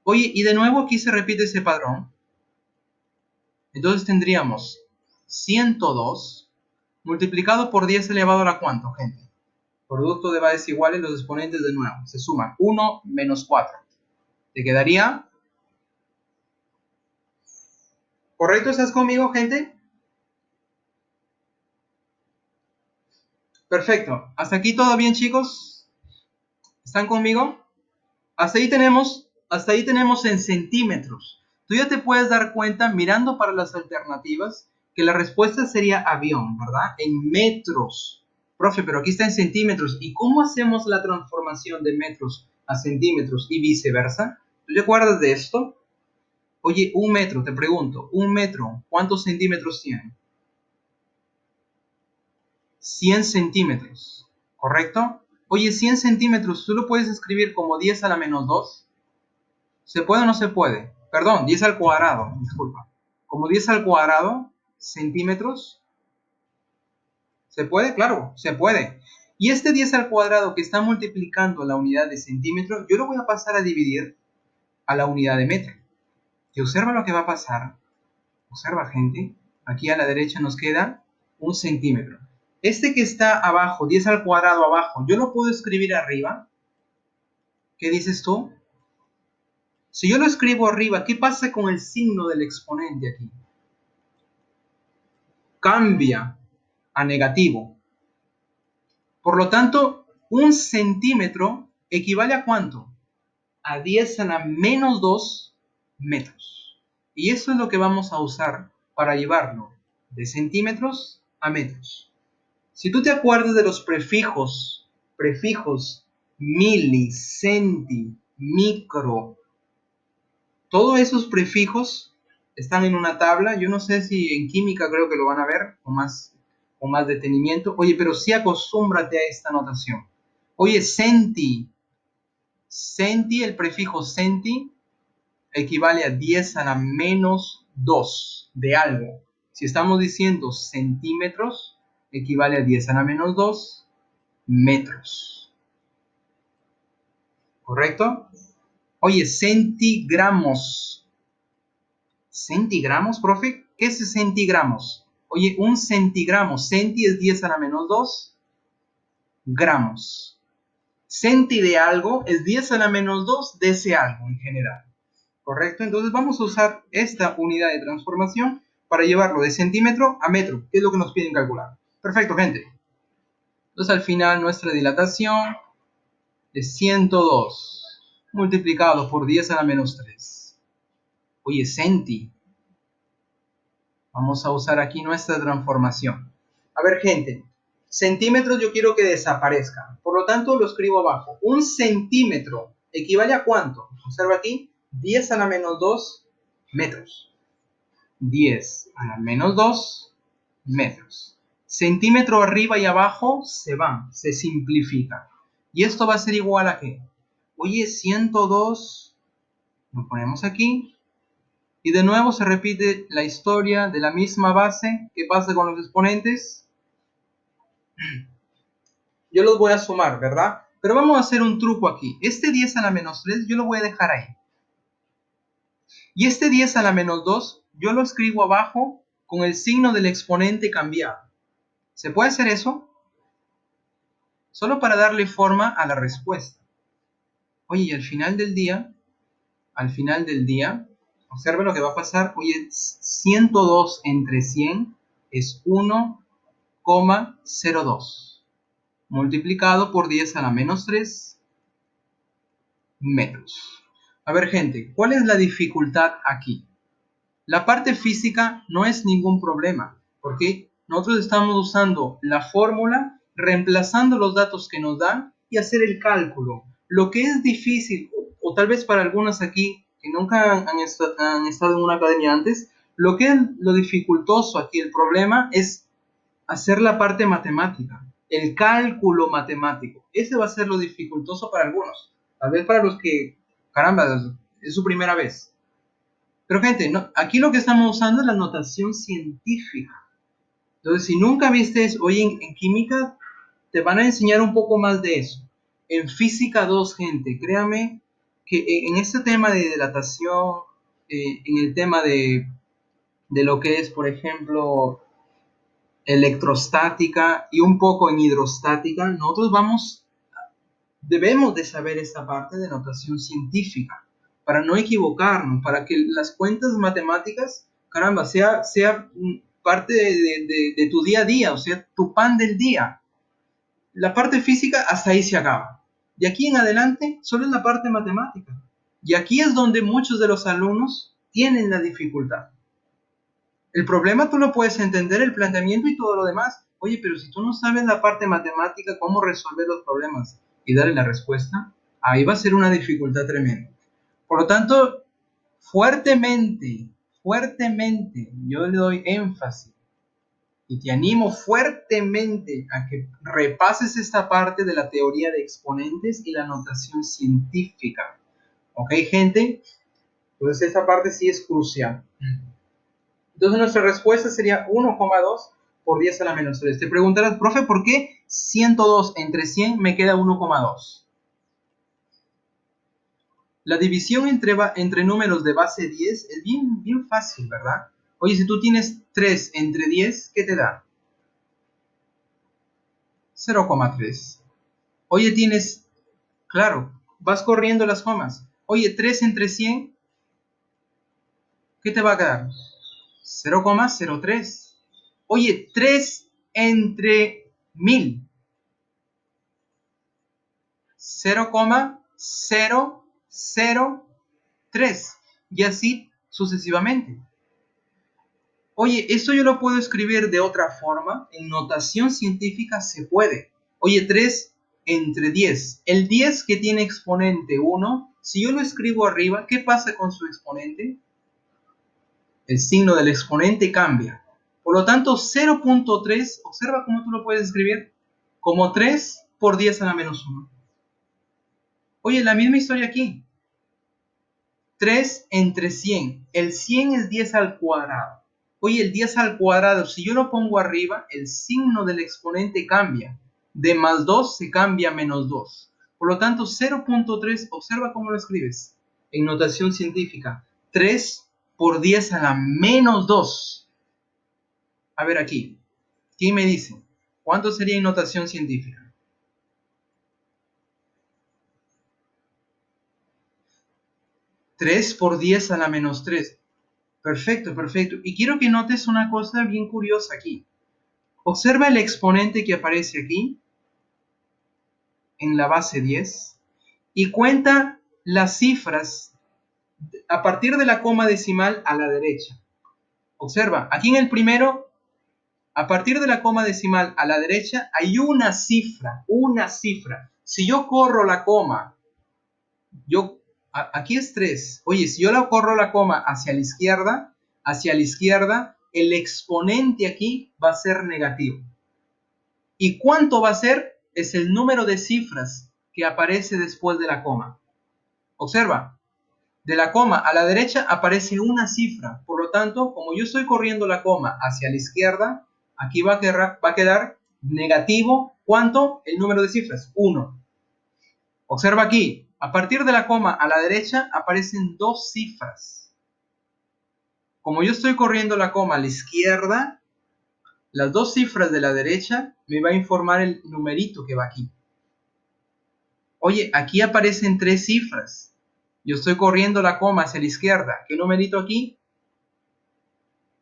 Speaker 1: Oye, y de nuevo aquí se repite ese padrón. Entonces tendríamos 102 multiplicado por 10 elevado a la ¿cuánto, gente? Producto de bases iguales, los exponentes de nuevo. Se suman 1 menos 4. Te quedaría... ¿Correcto? ¿Estás conmigo, gente? Perfecto. ¿Hasta aquí todo bien, chicos? ¿Están conmigo? Hasta ahí tenemos en centímetros. Tú ya te puedes dar cuenta, mirando para las alternativas, que la respuesta sería avión, ¿verdad? En metros. Profe, pero aquí está en centímetros. ¿Y cómo hacemos la transformación de metros a centímetros y viceversa? ¿Tú te acuerdas de esto? Oye, un metro, te pregunto, un metro, ¿cuántos centímetros tiene? 100 centímetros, ¿correcto? Oye, 100 centímetros, ¿tú lo puedes escribir como 10 a la menos 2? ¿Se puede o no se puede? Perdón, 10 al cuadrado, disculpa. Como 10 al cuadrado, centímetros. ¿Se puede? Claro, se puede. Y este 10 al cuadrado que está multiplicando la unidad de centímetro, yo lo voy a pasar a dividir a la unidad de metro. Y observa lo que va a pasar. Observa, gente. Aquí a la derecha nos queda un centímetro. Este que está abajo, 10 al cuadrado abajo, ¿yo lo puedo escribir arriba? ¿Qué dices tú? Si yo lo escribo arriba, ¿qué pasa con el signo del exponente aquí? Cambia a negativo. Por lo tanto, un centímetro equivale a ¿cuánto? A 10 a la menos 2 metros. Y eso es lo que vamos a usar para llevarlo de centímetros a metros. Si tú te acuerdas de los prefijos mili, centi, micro, todos esos prefijos están en una tabla. Yo no sé si en química creo que lo van a ver con más detenimiento. Oye, pero sí acostúmbrate a esta notación. Oye, centi, el prefijo centi equivale a 10 a la menos 2 de algo. Si estamos diciendo centímetros, equivale a 10 a la menos 2 metros. ¿Correcto? Oye, centigramos. ¿Centigramos, profe? ¿Qué es centigramos? Oye, un centigramo. Centi es 10 a la menos 2 gramos. Centi de algo es 10 a la menos 2 de ese algo en general. ¿Correcto? Entonces vamos a usar esta unidad de transformación para llevarlo de centímetro a metro, que es lo que nos piden calcular. Perfecto, gente. Entonces al final nuestra dilatación es 102 multiplicado por 10 a la menos 3. Oye, centi. Vamos a usar aquí nuestra transformación. A ver, gente. Centímetros yo quiero que desaparezca. Por lo tanto, lo escribo abajo. Un centímetro equivale a ¿cuánto? Observa aquí. 10 a la menos 2 metros. 10 a la menos 2 metros. Centímetro arriba y abajo se van, se simplifica. Y esto va a ser igual a ¿qué? Oye, 102, lo ponemos aquí. Y de nuevo se repite la historia de la misma base. ¿Qué pasa con los exponentes? Yo los voy a sumar, ¿verdad? Pero vamos a hacer un truco aquí. Este 10 a la menos 3 yo lo voy a dejar ahí. Y este 10 a la menos 2 yo lo escribo abajo con el signo del exponente cambiado. ¿Se puede hacer eso? Solo para darle forma a la respuesta. Oye, y al final del día, observe lo que va a pasar. Oye, 102 entre 100 es 1,02 multiplicado por 10 a la menos 3 metros. A ver, gente, ¿cuál es la dificultad aquí? La parte física no es ningún problema, porque nosotros estamos usando la fórmula, reemplazando los datos que nos dan y hacer el cálculo. Lo que es difícil, o tal vez para algunos aquí que nunca han estado en una academia antes, lo que es lo dificultoso aquí, el problema es hacer la parte matemática, el cálculo matemático. Ese va a ser lo dificultoso para algunos. Tal vez para los que, caramba, es su primera vez. Pero gente, no, aquí lo que estamos usando es la notación científica. Entonces, si nunca viste, hoy en química te van a enseñar un poco más de eso. En física 2, gente, créame que en este tema de dilatación, en el tema de lo que es, por ejemplo, electrostática y un poco en hidrostática, nosotros debemos de saber esta parte de notación científica para no equivocarnos, para que las cuentas matemáticas, caramba, sea parte de tu día a día, o sea, tu pan del día. La parte física hasta ahí se acaba. De aquí en adelante solo es la parte matemática. Y aquí es donde muchos de los alumnos tienen la dificultad. El problema tú lo puedes entender, el planteamiento y todo lo demás. Oye, pero si tú no sabes la parte matemática, cómo resolver los problemas y darle la respuesta, ahí va a ser una dificultad tremenda. Por lo tanto, fuertemente, yo le doy énfasis y te animo fuertemente a que repases esta parte de la teoría de exponentes y la notación científica. ¿Ok, gente? Entonces esa parte sí es crucial. Entonces nuestra respuesta sería 1,2 por 10 a la menos 3. Te preguntarás, profe, ¿por qué 102 entre 100 me queda 1,2? La división entre números de base 10 es bien fácil, ¿verdad? Oye, si tú tienes 3 entre 10, ¿qué te da? 0,3. Oye, claro, vas corriendo las comas. Oye, 3 entre 100, ¿qué te va a quedar? 0,03. Oye, 3 entre 1000. 0,003 y así sucesivamente. Oye, esto yo lo puedo escribir de otra forma. En notación científica se puede. Oye, 3 entre 10. El 10 que tiene exponente 1, si yo lo escribo arriba, ¿qué pasa con su exponente? El signo del exponente cambia. Por lo tanto, 0,3, observa cómo tú lo puedes escribir como 3 por 10 a la menos 1. Oye, la misma historia aquí. 3 entre 100. El 100 es 10 al cuadrado. Oye, el 10 al cuadrado, si yo lo pongo arriba, el signo del exponente cambia. De más 2 se cambia a menos 2. Por lo tanto, 0,3, observa cómo lo escribes. En notación científica. 3 por 10 a la menos 2. A ver aquí. ¿Quién me dice? ¿Cuánto sería en notación científica? 3 por 10 a la menos 3. Perfecto, perfecto. Y quiero que notes una cosa bien curiosa aquí. Observa el exponente que aparece aquí, en la base 10, y cuenta las cifras a partir de la coma decimal a la derecha. Observa, aquí en el primero, a partir de la coma decimal a la derecha hay una cifra, una cifra. Si yo corro la coma, aquí es 3. Oye, si yo la corro la coma hacia la izquierda, el exponente aquí va a ser negativo. ¿Y cuánto va a ser? Es el número de cifras que aparece después de la coma. Observa, de la coma a la derecha aparece una cifra. Por lo tanto, como yo estoy corriendo la coma hacia la izquierda, aquí va a quedar negativo. ¿Cuánto? El número de cifras, 1. Observa aquí, a partir de la coma a la derecha aparecen 2 cifras. Como yo estoy corriendo la coma a la izquierda, las 2 cifras de la derecha me va a informar el numerito que va aquí. Oye, aquí aparecen 3 cifras. Yo estoy corriendo la coma hacia la izquierda. ¿Qué numerito aquí?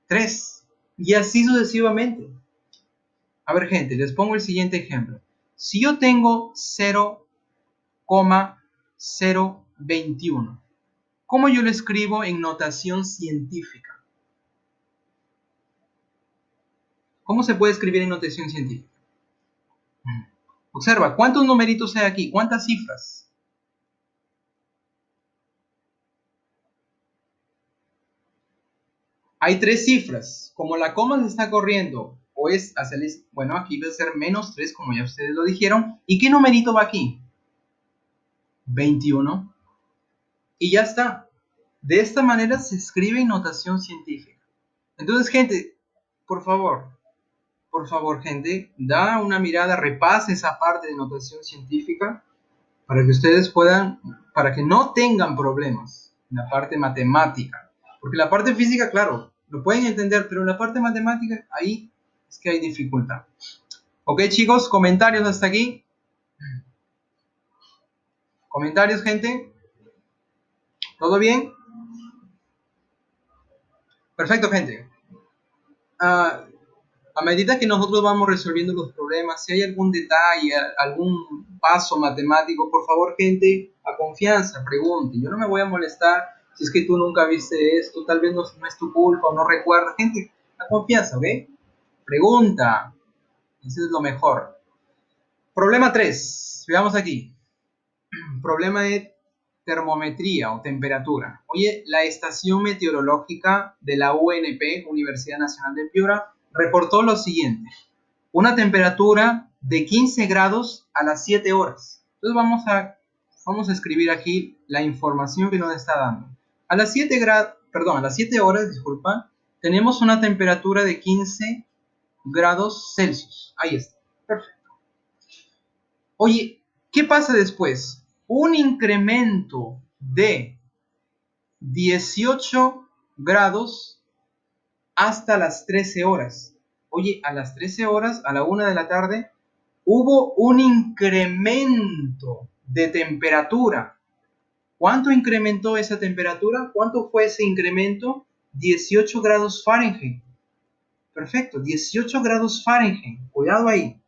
Speaker 1: 3. Y así sucesivamente. A ver, gente, les pongo el siguiente ejemplo. Si yo tengo 0,021, ¿cómo yo lo escribo en notación científica? ¿Cómo se puede escribir en notación científica? Observa, ¿cuántos numeritos hay aquí? ¿Cuántas cifras? Hay 3 cifras. Como la coma se está corriendo, o es hacia el... Bueno, aquí va a ser menos 3, como ya ustedes lo dijeron. ¿Y qué numerito va aquí? 21. Y ya está. De esta manera se escribe en notación científica. Entonces, gente, por favor, gente, da una mirada, repase esa parte de notación científica para que ustedes puedan, para que no tengan problemas en la parte matemática. Porque la parte física, claro, lo pueden entender, pero en la parte matemática, ahí es que hay dificultad. Ok, chicos, comentarios hasta aquí. ¿Comentarios, gente? ¿Todo bien? Perfecto, gente. A medida que nosotros vamos resolviendo los problemas, si hay algún detalle, algún paso matemático, por favor, gente, a confianza, pregunte. Yo no me voy a molestar si es que tú nunca viste esto, tal vez no es tu culpa o no recuerdas. Gente, a confianza, ¿ok? Pregunta. Eso es lo mejor. Problema 3. Veamos aquí. Problema de termometría o temperatura. Oye, la estación meteorológica de la UNP, Universidad Nacional de Piura, reportó lo siguiente: una temperatura de 15 grados a las 7 horas. Entonces vamos a escribir aquí la información que nos está dando. A las 7 horas, disculpa, tenemos una temperatura de 15 grados Celsius. Ahí está. Perfecto. Oye, ¿qué pasa después? Un incremento de 18 grados hasta las 13 horas. Oye, a las 13 horas, a la 1 de la tarde, hubo un incremento de temperatura. ¿Cuánto incrementó esa temperatura? ¿Cuánto fue ese incremento? 18 grados Fahrenheit. Perfecto, 18 grados Fahrenheit. Cuidado ahí.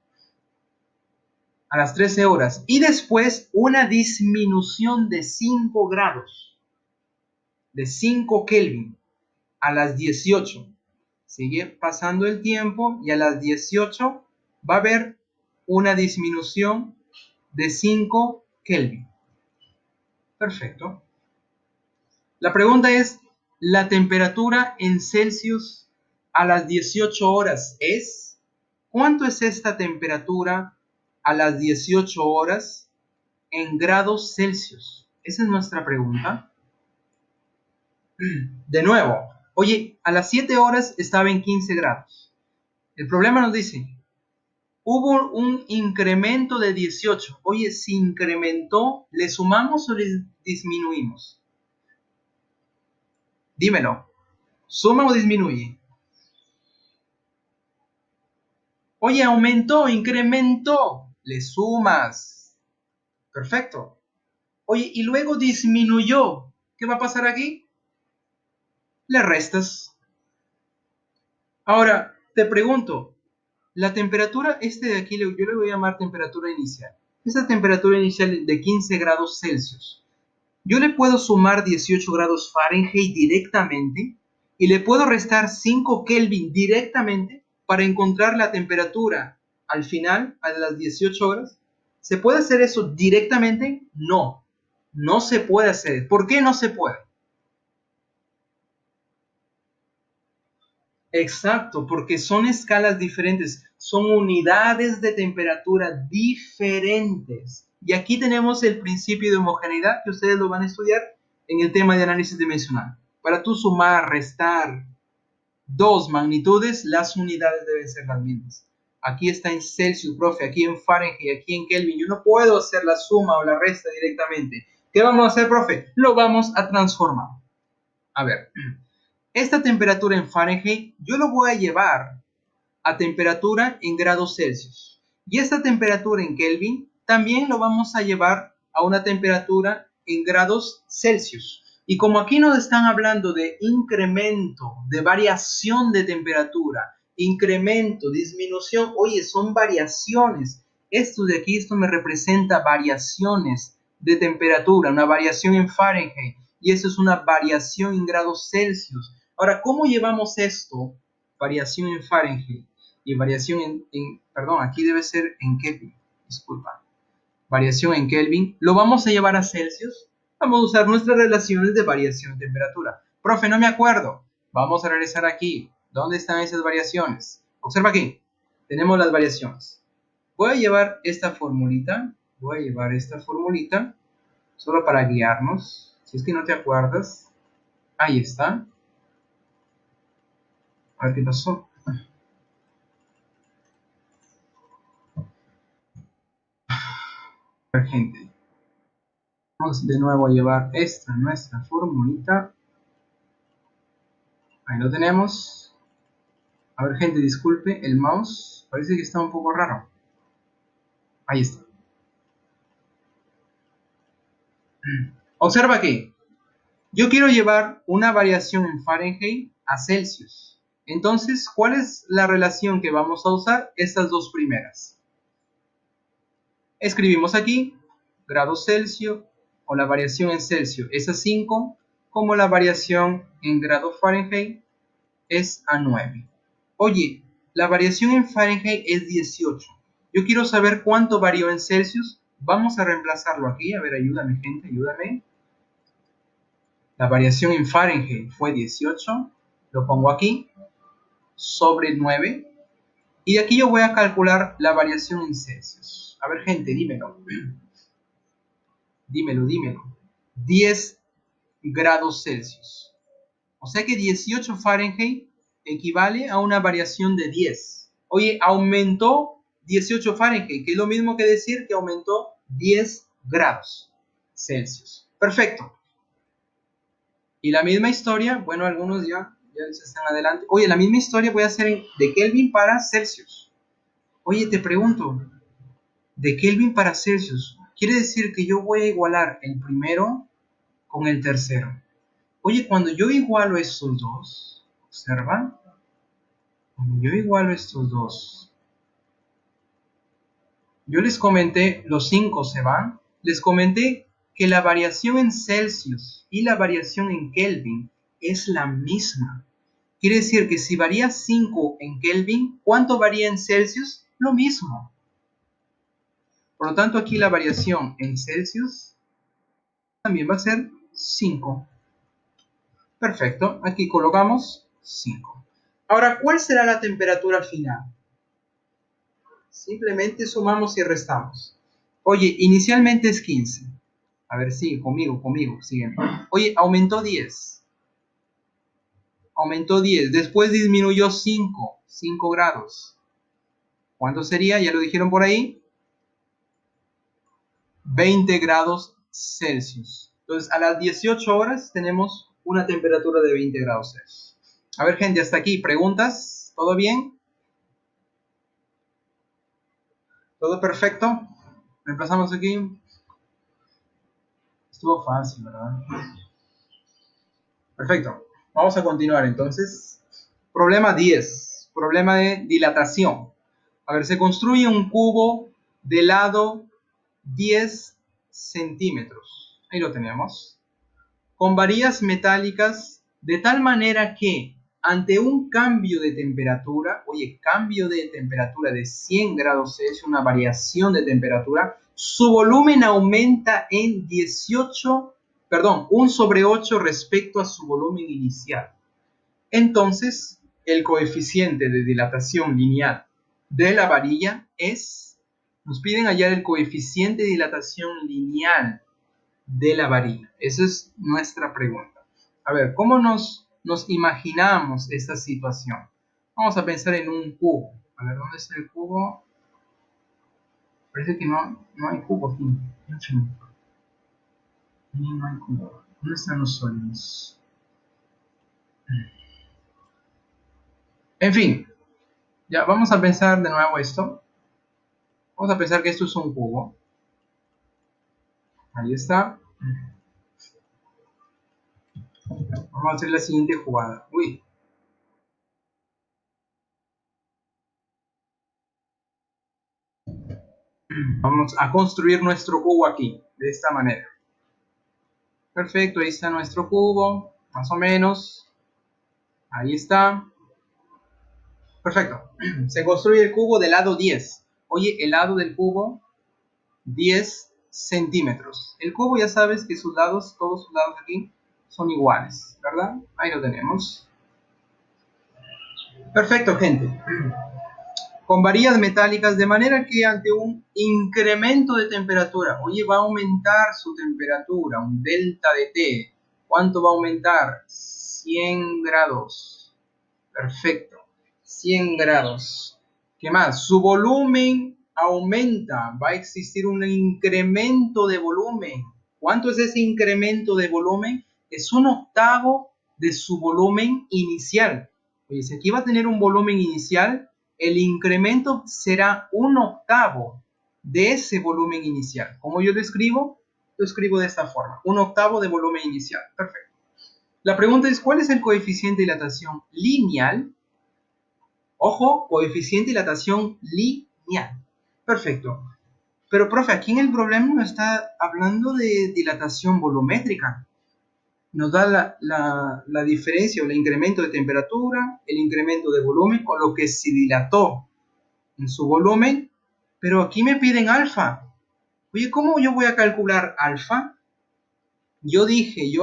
Speaker 1: A las 13 horas. Y después una disminución de 5 grados. De 5 Kelvin. A las 18. Sigue pasando el tiempo y a las 18 va a haber una disminución de 5 Kelvin. Perfecto. La pregunta es, ¿la temperatura en Celsius a las 18 horas es? ¿Cuánto es esta temperatura a las 18 horas en grados Celsius? Esa es nuestra pregunta. De nuevo, oye, a las 7 horas estaba en 15 grados. El problema nos dice, hubo un incremento de 18. Oye, si incrementó, ¿le sumamos o le disminuimos? Dímelo. ¿Suma o disminuye? Oye, aumentó, incrementó. Le sumas. Perfecto. Oye, y luego disminuyó. ¿Qué va a pasar aquí? Le restas. Ahora, te pregunto, la temperatura, de aquí, yo le voy a llamar temperatura inicial. Esa temperatura inicial de 15 grados Celsius, Yo le puedo sumar 18 grados Fahrenheit directamente y le puedo restar 5 Kelvin directamente para encontrar la temperatura al final, a las 18 horas. ¿Se puede hacer eso directamente? No, no se puede hacer. ¿Por qué no se puede? Exacto, porque son escalas diferentes, son unidades de temperatura diferentes. Y aquí tenemos el principio de homogeneidad que ustedes lo van a estudiar en el tema de análisis dimensional. Para tú sumar, restar dos magnitudes, las unidades deben ser las mismas. Aquí está en Celsius, profe, aquí en Fahrenheit, aquí en Kelvin. Yo no puedo hacer la suma o la resta directamente. ¿Qué vamos a hacer, profe? Lo vamos a transformar. A ver, esta temperatura en Fahrenheit yo lo voy a llevar a temperatura en grados Celsius. Y esta temperatura en Kelvin también lo vamos a llevar a una temperatura en grados Celsius. Y como aquí nos están hablando de incremento, de variación de temperatura, incremento, disminución, oye, son variaciones. Esto de aquí, esto me representa variaciones de temperatura, una variación en Fahrenheit. Y eso es una variación en grados Celsius. Ahora, ¿cómo llevamos esto? Variación en Fahrenheit y variación perdón, aquí debe ser en Kelvin, disculpa. Variación en Kelvin, lo vamos a llevar a Celsius. Vamos a usar nuestras relaciones de variación de temperatura. Profe, no me acuerdo. Vamos a regresar aquí. ¿Dónde están esas variaciones? Observa aquí. Tenemos las variaciones. Voy a llevar esta formulita. Solo para guiarnos. Si es que no te acuerdas. Ahí está. A ver qué pasó. A ver, gente. Vamos de nuevo a llevar nuestra formulita. Ahí lo tenemos. A ver, gente, disculpe, el mouse parece que está un poco raro. Ahí está. Observa aquí. Yo quiero llevar una variación en Fahrenheit a Celsius. Entonces, ¿cuál es la relación que vamos a usar? Estas dos primeras. Escribimos aquí grados Celsius o la variación en Celsius es a 5, como la variación en grado Fahrenheit es a 9. Oye, la variación en Fahrenheit es 18. Yo quiero saber cuánto varió en Celsius. Vamos a reemplazarlo aquí. A ver, ayúdame, gente, ayúdame. La variación en Fahrenheit fue 18. Lo pongo aquí, sobre 9. Y de aquí yo voy a calcular la variación en Celsius. A ver, gente, dímelo. Dímelo. 10 grados Celsius. O sea que 18 Fahrenheit equivale a una variación de 10. Oye, aumentó 18 Fahrenheit, que es lo mismo que decir que aumentó 10 grados Celsius. Perfecto. Y la misma historia, bueno, algunos ya se están adelante. Oye, la misma historia voy a hacer de Kelvin para Celsius. Oye, te pregunto, de Kelvin para Celsius, quiere decir que yo voy a igualar el primero con el tercero. Oye, cuando yo igualo estos dos, observa, cuando yo igualo estos dos, yo les comenté, los 5 se van, les comenté que la variación en Celsius y la variación en Kelvin es la misma. Quiere decir que si varía 5 en Kelvin, ¿cuánto varía en Celsius? Lo mismo. Por lo tanto, aquí la variación en Celsius también va a ser 5. Perfecto, aquí colocamos 5. Ahora, ¿cuál será la temperatura final? Simplemente sumamos y restamos. Oye, inicialmente es 15. A ver, sigue conmigo, sígueme. Oye, aumentó 10. Aumentó 10. Después disminuyó 5 grados. ¿Cuánto sería? Ya lo dijeron por ahí. 20 grados Celsius. Entonces, a las 18 horas tenemos una temperatura de 20 grados Celsius. A ver, gente, hasta aquí. ¿Preguntas? ¿Todo bien? ¿Todo perfecto? Reemplazamos aquí. Estuvo fácil, ¿verdad? Perfecto. Vamos a continuar entonces. Problema 10. Problema de dilatación. A ver, se construye un cubo de lado 10 centímetros. Ahí lo tenemos. con varillas metálicas de tal manera que ante un cambio de temperatura, oye, cambio de temperatura de 100 grados Celsius, una variación de temperatura, su volumen aumenta en 1/8 respecto a su volumen inicial. Entonces, el coeficiente de dilatación lineal de la varilla nos piden hallar el coeficiente de dilatación lineal de la varilla. Esa es nuestra pregunta. A ver, ¿cómo nos imaginamos esta situación? Vamos a pensar en un cubo. A ver, ¿dónde está el cubo? Parece que no hay cubo aquí. No hay cubo. ¿Dónde están los sólidos? En fin, ya vamos a pensar de nuevo esto. Vamos a pensar que esto es un cubo. Ahí está. Vamos a hacer la siguiente jugada. Uy. Vamos a construir nuestro cubo aquí, de esta manera. Perfecto, ahí está nuestro cubo, más o menos. Ahí está. Perfecto. Se construye el cubo del lado 10. Oye, el lado del cubo, 10 centímetros. El cubo ya sabes que sus lados, todos sus lados aquí, son iguales, ¿verdad? Ahí lo tenemos. Perfecto, gente. Con varillas metálicas, de manera que ante un incremento de temperatura, oye, va a aumentar su temperatura, un delta de T. ¿Cuánto va a aumentar? 100 grados. Perfecto. 100 grados. ¿Qué más? Su volumen aumenta. Va a existir un incremento de volumen. ¿Cuánto es ese incremento de volumen? Es 1/8 de su volumen inicial. Oye, si aquí va a tener un volumen inicial, el incremento será 1/8 de ese volumen inicial. ¿Cómo yo lo escribo? Lo escribo de esta forma. 1/8 de volumen inicial. Perfecto. La pregunta es, ¿cuál es el coeficiente de dilatación lineal? Ojo, coeficiente de dilatación lineal. Perfecto. Pero, profe, aquí en el problema no está hablando de dilatación volumétrica. Nos da la diferencia o el incremento de temperatura, el incremento de volumen o lo que se dilató en su volumen. Pero aquí me piden alfa. Oye, ¿cómo yo voy a calcular alfa? Yo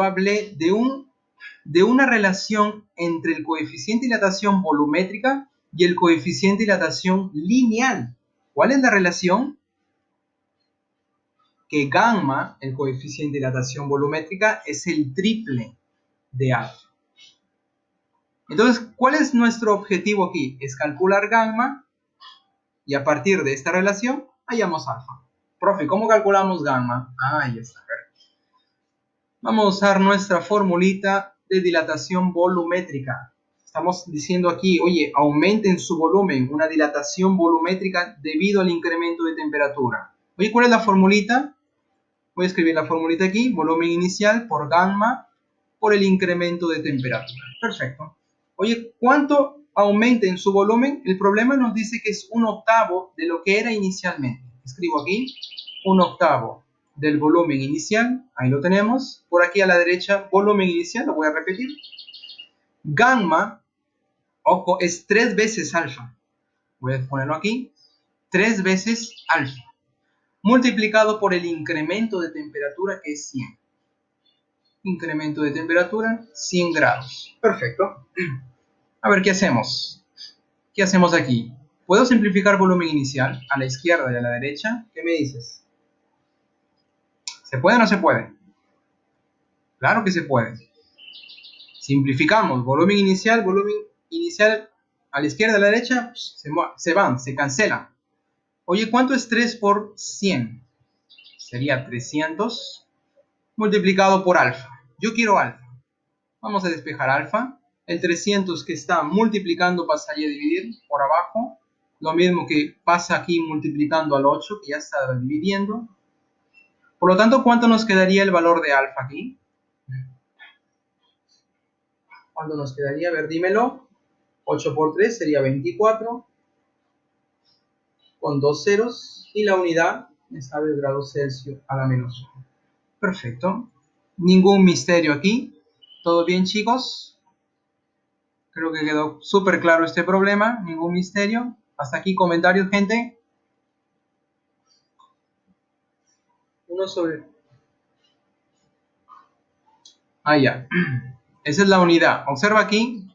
Speaker 1: hablé de una relación entre el coeficiente de dilatación volumétrica y el coeficiente de dilatación lineal. ¿Cuál es la relación? Que gamma, el coeficiente de dilatación volumétrica, es el triple de alfa. Entonces, ¿cuál es nuestro objetivo aquí? Es calcular gamma y a partir de esta relación hallamos alfa. Profe, ¿cómo calculamos gamma? Ahí está. Vamos a usar nuestra formulita de dilatación volumétrica. Estamos diciendo aquí, oye, aumenten su volumen, una dilatación volumétrica debido al incremento de temperatura. Oye, ¿cuál es la formulita? Voy a escribir la formulita aquí, volumen inicial por gamma por el incremento de temperatura. Perfecto. Oye, ¿cuánto aumenta en su volumen? El problema nos dice que es 1/8 de lo que era inicialmente. Escribo aquí, 1/8 del volumen inicial, ahí lo tenemos. Por aquí a la derecha, volumen inicial, lo voy a repetir. Gamma, ojo, es 3 veces alfa. Voy a ponerlo aquí, 3 veces alfa. Multiplicado por el incremento de temperatura que es 100. Incremento de temperatura, 100 grados. Perfecto. A ver, ¿qué hacemos? ¿Qué hacemos aquí? ¿Puedo simplificar volumen inicial a la izquierda y a la derecha? ¿Qué me dices? ¿Se puede o no se puede? Claro que se puede. Simplificamos volumen inicial a la izquierda y a la derecha, se van, se cancelan. Oye, ¿cuánto es 3 por 100? Sería 300 multiplicado por alfa. Yo quiero alfa. Vamos a despejar alfa. El 300 que está multiplicando pasaría a dividir por abajo. Lo mismo que pasa aquí multiplicando al 8, que ya está dividiendo. Por lo tanto, ¿cuánto nos quedaría el valor de alfa aquí? ¿Cuánto nos quedaría? A ver, dímelo. 8 por 3 sería 24. Con 2 ceros. Y la unidad, me sabes, grados Celsius a la -1. Perfecto. Ningún misterio aquí. ¿Todo bien, chicos? Creo que quedó súper claro este problema. Ningún misterio. Hasta aquí comentarios, gente. Uno sobre... Ah, ya. Esa es la unidad. Observa aquí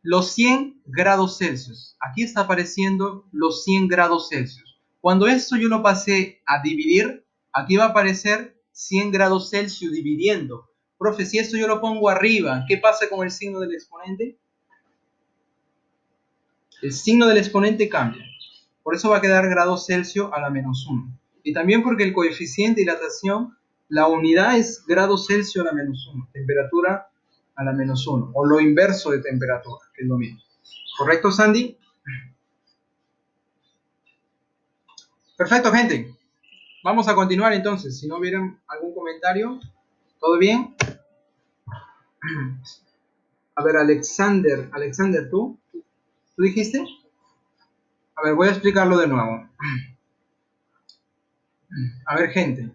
Speaker 1: los 100 grados Celsius. Aquí está apareciendo los 100 grados Celsius. Cuando esto yo lo pasé a dividir, aquí va a aparecer 100 grados Celsius dividiendo. Profe, si esto yo lo pongo arriba, ¿qué pasa con el signo del exponente? El signo del exponente cambia. Por eso va a quedar grados Celsius a la menos 1. Y también porque el coeficiente de dilatación, la unidad es grados Celsius a la menos 1. Temperatura a la menos 1. O lo inverso de temperatura, que es lo mismo. ¿Correcto, Sandy? Perfecto, gente. Vamos a continuar entonces. Si no vieron algún comentario, ¿todo bien? A ver, Alexander, ¿tú dijiste? A ver, voy a explicarlo de nuevo. A ver, gente.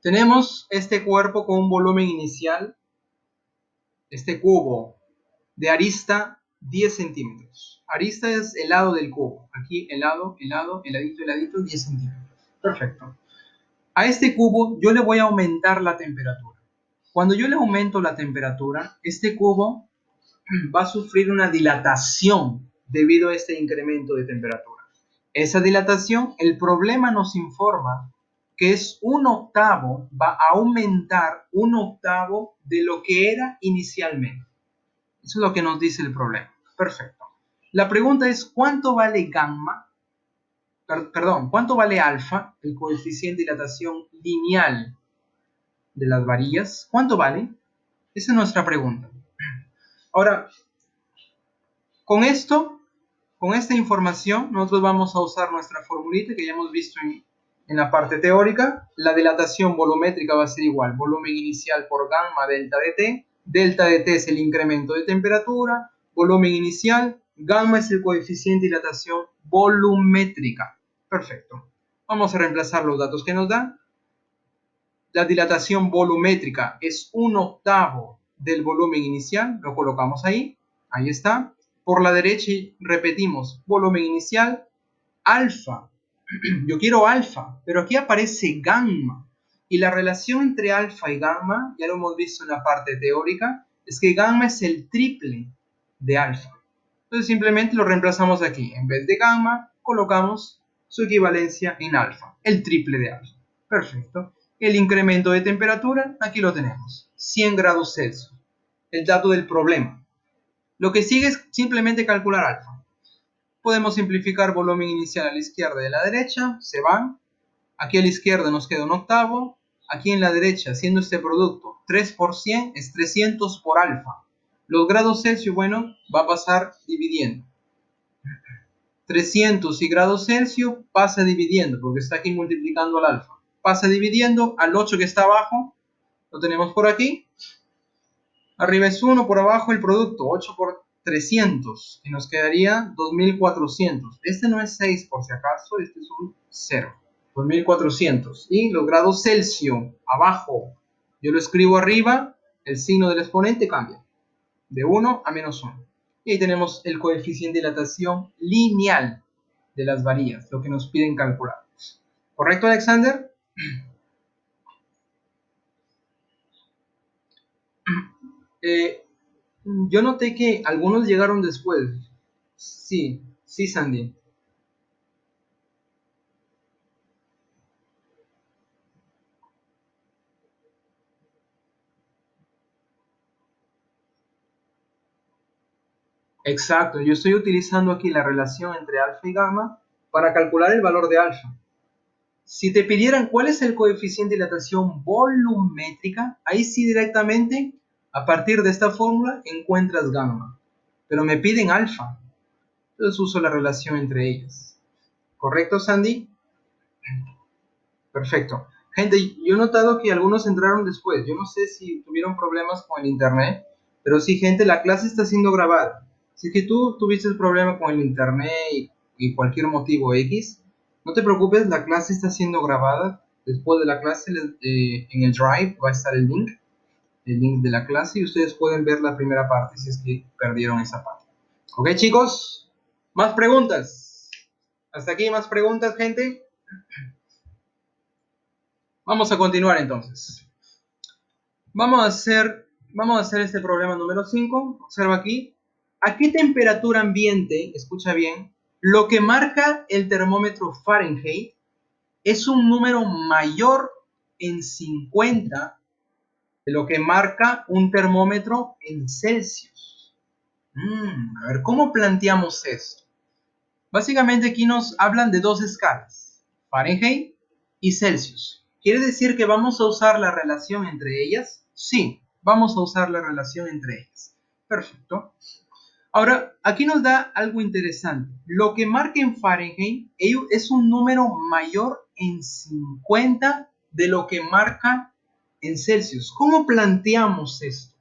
Speaker 1: Tenemos este cuerpo con un volumen inicial, este cubo de arista 10 centímetros. Arista es el lado del cubo. Aquí el lado, heladito, 10 centímetros. Perfecto. A este cubo yo le voy a aumentar la temperatura. Cuando yo le aumento la temperatura, este cubo va a sufrir una dilatación debido a este incremento de temperatura. Esa dilatación, el problema nos informa que es un octavo, va a aumentar un octavo de lo que era inicialmente. Eso es lo que nos dice el problema. Perfecto. La pregunta es, ¿cuánto vale gamma? Perdón, ¿cuánto vale alfa, el coeficiente de dilatación lineal de las varillas? ¿Cuánto vale? Esa es nuestra pregunta. Ahora, con esta información, nosotros vamos a usar nuestra formulita que ya hemos visto en la parte teórica. La dilatación volumétrica va a ser igual, volumen inicial por gamma delta de T. Delta de T es el incremento de temperatura, volumen inicial, gamma es el coeficiente de dilatación volumétrica. Perfecto. Vamos a reemplazar los datos que nos dan. La dilatación volumétrica es un octavo del volumen inicial, lo colocamos ahí está. Por la derecha repetimos, volumen inicial, alfa. Yo quiero alfa, pero aquí aparece gamma. Y la relación entre alfa y gamma, ya lo hemos visto en la parte teórica, es que gamma es el triple de alfa. Entonces simplemente lo reemplazamos aquí. En vez de gamma, colocamos su equivalencia en alfa, el triple de alfa. Perfecto. El incremento de temperatura, aquí lo tenemos, 100 grados Celsius. El dato del problema. Lo que sigue es simplemente calcular alfa. Podemos simplificar volumen inicial a la izquierda y a la derecha, se van. Aquí a la izquierda nos queda un octavo. Aquí en la derecha, haciendo este producto, 3 por 100 es 300 por alfa. Los grados Celsius, bueno, va a pasar dividiendo. 300 y grados Celsius pasa dividiendo, porque está aquí multiplicando al alfa. Pasa dividiendo al 8 que está abajo, lo tenemos por aquí. Arriba es 1, por abajo el producto, 8 por 300, y nos quedaría 2400. Este no es 6 por si acaso, este es un 0. 2400. Y los grados Celsius, abajo, yo lo escribo arriba, el signo del exponente cambia, de 1 a menos 1. Y ahí tenemos el coeficiente de dilatación lineal de las varillas, lo que nos piden calcular. ¿Correcto, Alexander? Yo noté que algunos llegaron después. Sí, Sandy. Exacto, yo estoy utilizando aquí la relación entre alfa y gamma para calcular el valor de alfa. Si te pidieran cuál es el coeficiente de dilatación volumétrica, ahí sí directamente, a partir de esta fórmula, encuentras gamma. Pero me piden alfa, entonces uso la relación entre ellas. ¿Correcto, Sandy? Perfecto. Gente, yo he notado que algunos entraron después. Yo no sé si tuvieron problemas con el internet, pero sí, gente, la clase está siendo grabada. Si es que tú tuviste el problema con el internet y cualquier motivo X, no te preocupes, la clase está siendo grabada. Después de la clase, en el Drive va a estar el link de la clase y ustedes pueden ver la primera parte si es que perdieron esa parte. Ok, chicos, más preguntas. Hasta aquí más preguntas, gente. Vamos a continuar entonces. Vamos a hacer este problema número 5. Observa aquí. ¿A qué temperatura ambiente, escucha bien, lo que marca el termómetro Fahrenheit es un número mayor en 50 de lo que marca un termómetro en Celsius? A ver, ¿cómo planteamos esto? Básicamente aquí nos hablan de dos escalas, Fahrenheit y Celsius. ¿Quiere decir que vamos a usar la relación entre ellas? Sí, vamos a usar la relación entre ellas. Perfecto. Ahora, aquí nos da algo interesante. Lo que marca en Fahrenheit es un número mayor en 50 de lo que marca en Celsius. ¿Cómo planteamos esto?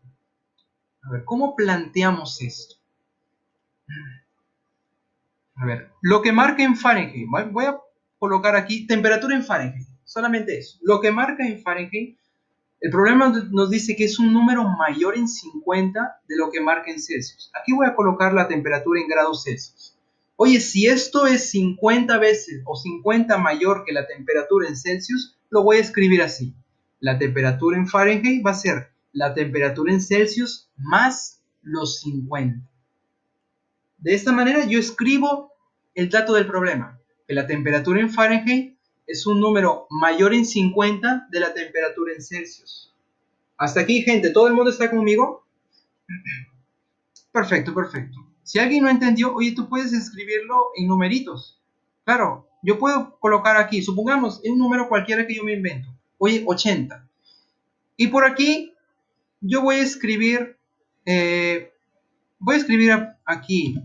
Speaker 1: A ver, ¿cómo planteamos esto? A ver, lo que marca en Fahrenheit, voy a colocar aquí temperatura en Fahrenheit, solamente eso. Lo que marca en Fahrenheit, el problema nos dice que es un número mayor en 50 de lo que marca en Celsius. Aquí voy a colocar la temperatura en grados Celsius. Oye, si esto es 50 veces o 50 mayor que la temperatura en Celsius, lo voy a escribir así. La temperatura en Fahrenheit va a ser la temperatura en Celsius más los 50. De esta manera yo escribo el dato del problema, que la temperatura en Fahrenheit es un número mayor en 50 de la temperatura en Celsius. Hasta aquí, gente, ¿todo el mundo está conmigo? Perfecto, perfecto. Si alguien no entendió, oye, tú puedes escribirlo en numeritos. Claro, yo puedo colocar aquí, supongamos, un número cualquiera que yo me invento. Oye, 80. Y por aquí yo voy a escribir aquí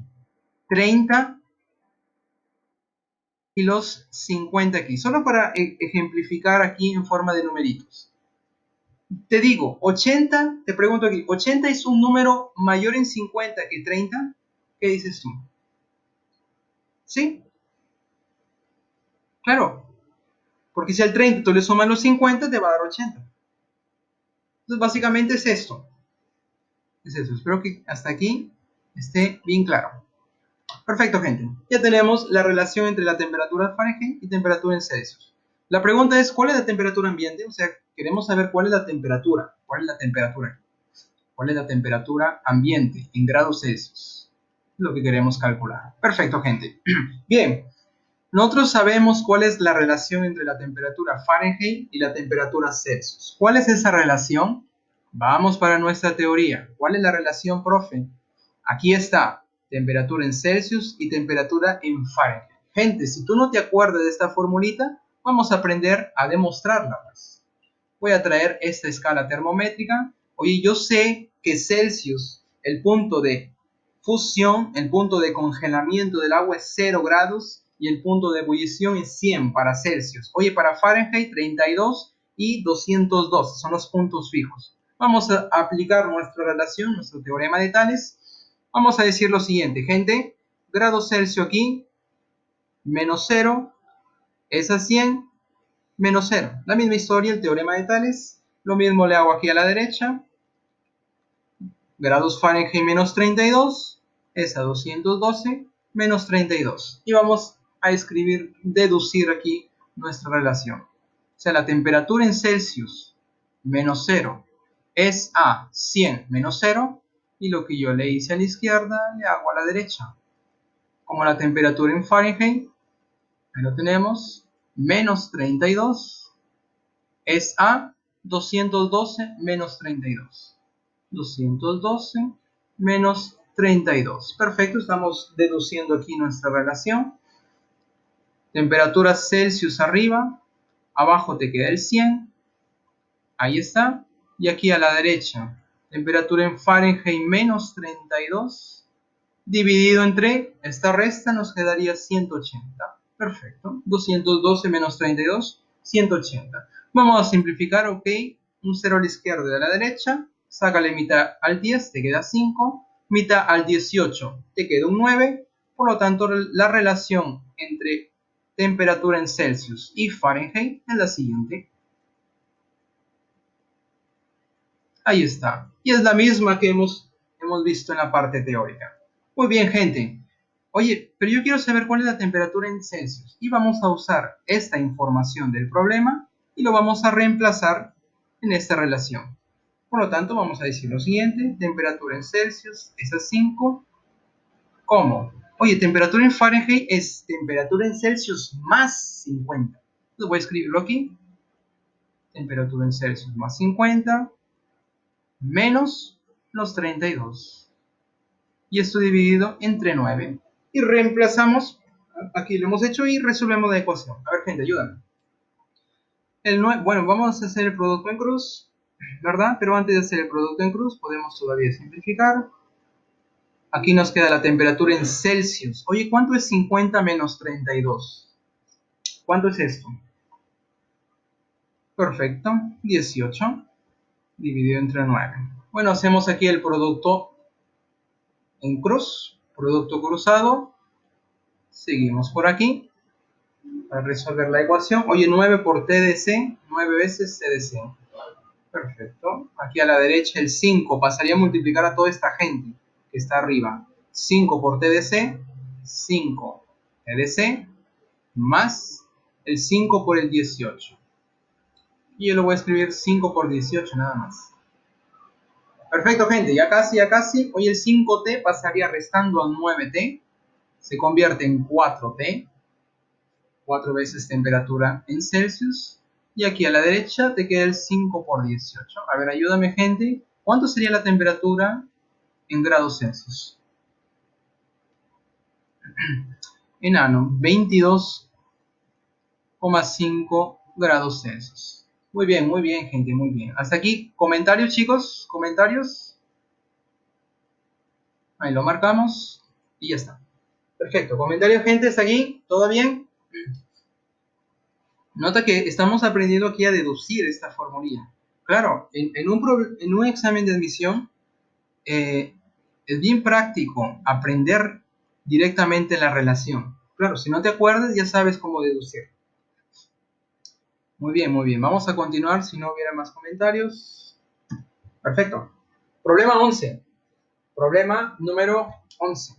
Speaker 1: 30 y los 50 aquí, solo para ejemplificar aquí en forma de numeritos. Te digo, 80, te pregunto aquí, ¿80 es un número mayor en 50 que 30? ¿Qué dices tú? ¿Sí? Claro, porque si al 30 tú le sumas los 50, te va a dar 80. Entonces, básicamente es esto. Es eso, espero que hasta aquí esté bien claro. Perfecto, gente. Ya tenemos la relación entre la temperatura Fahrenheit y temperatura en Celsius. La pregunta es, ¿cuál es la temperatura ambiente? O sea, queremos saber cuál es la temperatura. ¿Cuál es la temperatura? ¿Cuál es la temperatura ambiente en grados Celsius? Es lo que queremos calcular. Perfecto, gente. Bien, nosotros sabemos cuál es la relación entre la temperatura Fahrenheit y la temperatura Celsius. ¿Cuál es esa relación? Vamos para nuestra teoría. ¿Cuál es la relación, profe? Aquí está. Temperatura en Celsius y temperatura en Fahrenheit. Gente, si tú no te acuerdas de esta formulita, vamos a aprender a demostrarla más. Voy a traer esta escala termométrica. Oye, yo sé que Celsius, el punto de fusión, el punto de congelamiento del agua es 0 grados y el punto de ebullición es 100 para Celsius. Oye, para Fahrenheit 32 y 212 son los puntos fijos. Vamos a aplicar nuestra relación, nuestro teorema de Tales. Vamos a decir lo siguiente, gente. Grados Celsius aquí, menos 0, es a 100, menos 0. La misma historia, el teorema de Tales. Lo mismo le hago aquí a la derecha. Grados Fahrenheit menos 32 es a 212 menos 32. Y vamos a deducir aquí nuestra relación. O sea, la temperatura en Celsius menos 0 es a 100 menos 0. Y lo que yo le hice a la izquierda, le hago a la derecha. Como la temperatura en Fahrenheit, ahí lo tenemos, menos 32 es a 212 menos 32. 212 menos 32. Perfecto, estamos deduciendo aquí nuestra relación. Temperatura Celsius arriba, abajo te queda el 100. Ahí está. Y aquí a la derecha, temperatura en Fahrenheit menos 32, dividido entre esta resta nos quedaría 180. Perfecto. 212 menos 32, 180. Vamos a simplificar, ok. Un 0 a la izquierda y a la derecha. Sácale mitad al 10, te queda 5. Mitad al 18, te queda un 9. Por lo tanto, la relación entre temperatura en Celsius y Fahrenheit es la siguiente. Ahí está. Y es la misma que hemos visto en la parte teórica. Muy bien, gente. Oye, pero yo quiero saber cuál es la temperatura en Celsius. Y vamos a usar esta información del problema y lo vamos a reemplazar en esta relación. Por lo tanto, vamos a decir lo siguiente. Temperatura en Celsius es a 5. ¿Cómo? Oye, temperatura en Fahrenheit es temperatura en Celsius más 50. Entonces voy a escribirlo aquí. Temperatura en Celsius más 50 menos los 32. Y esto dividido entre 9. Y reemplazamos, aquí lo hemos hecho y resolvemos la ecuación. A ver, gente, ayúdame. Bueno, vamos a hacer el producto en cruz, ¿verdad? Pero antes de hacer el producto en cruz, podemos todavía simplificar. Aquí nos queda la temperatura en Celsius. Oye, ¿cuánto es 50 menos 32? ¿Cuánto es esto? Perfecto, 18 dividido entre 9. Bueno, hacemos aquí el producto en cruz, producto cruzado. Seguimos por aquí para resolver la ecuación. Oye, 9 por T de C, 9 veces C de C. Perfecto. Aquí a la derecha el 5 pasaría a multiplicar a toda esta gente que está arriba. 5 por T de C, 5 T de C, más el 5 por el 18. Y yo lo voy a escribir 5 por 18 nada más. Perfecto, gente, ya casi, ya casi. Hoy el 5T pasaría restando a 9T. Se convierte en 4T. 4 veces temperatura en Celsius. Y aquí a la derecha te queda el 5 por 18. A ver, ayúdame, gente. ¿Cuánto sería la temperatura en grados Celsius? Enano, 22,5 grados Celsius. Muy bien, gente, muy bien. Hasta aquí, comentarios, chicos, comentarios. Ahí lo marcamos y ya está. Perfecto, comentarios, gente, hasta aquí, ¿todo bien? Nota que estamos aprendiendo aquí a deducir esta formulilla. Claro, en un examen de admisión es bien práctico aprender directamente la relación. Claro, si no te acuerdas ya sabes cómo deducir. Muy bien, muy bien. Vamos a continuar si no hubiera más comentarios. Perfecto. Problema 11. Problema número 11.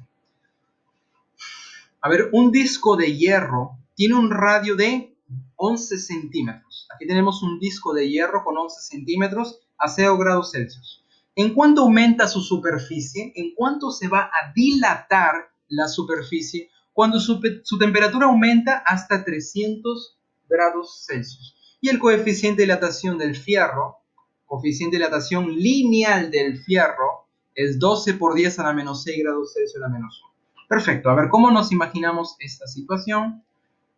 Speaker 1: A ver, un disco de hierro tiene un radio de 11 centímetros. Aquí tenemos un disco de hierro con 11 centímetros a 0 grados Celsius. ¿En cuánto aumenta su superficie? ¿En cuánto se va a dilatar la superficie cuando su temperatura aumenta hasta 300 grados Celsius? Y el coeficiente de dilatación del fierro, coeficiente de dilatación lineal del fierro, es 12 por 10 a la menos 6 grados Celsius a la menos 1. Perfecto, a ver, ¿cómo nos imaginamos esta situación?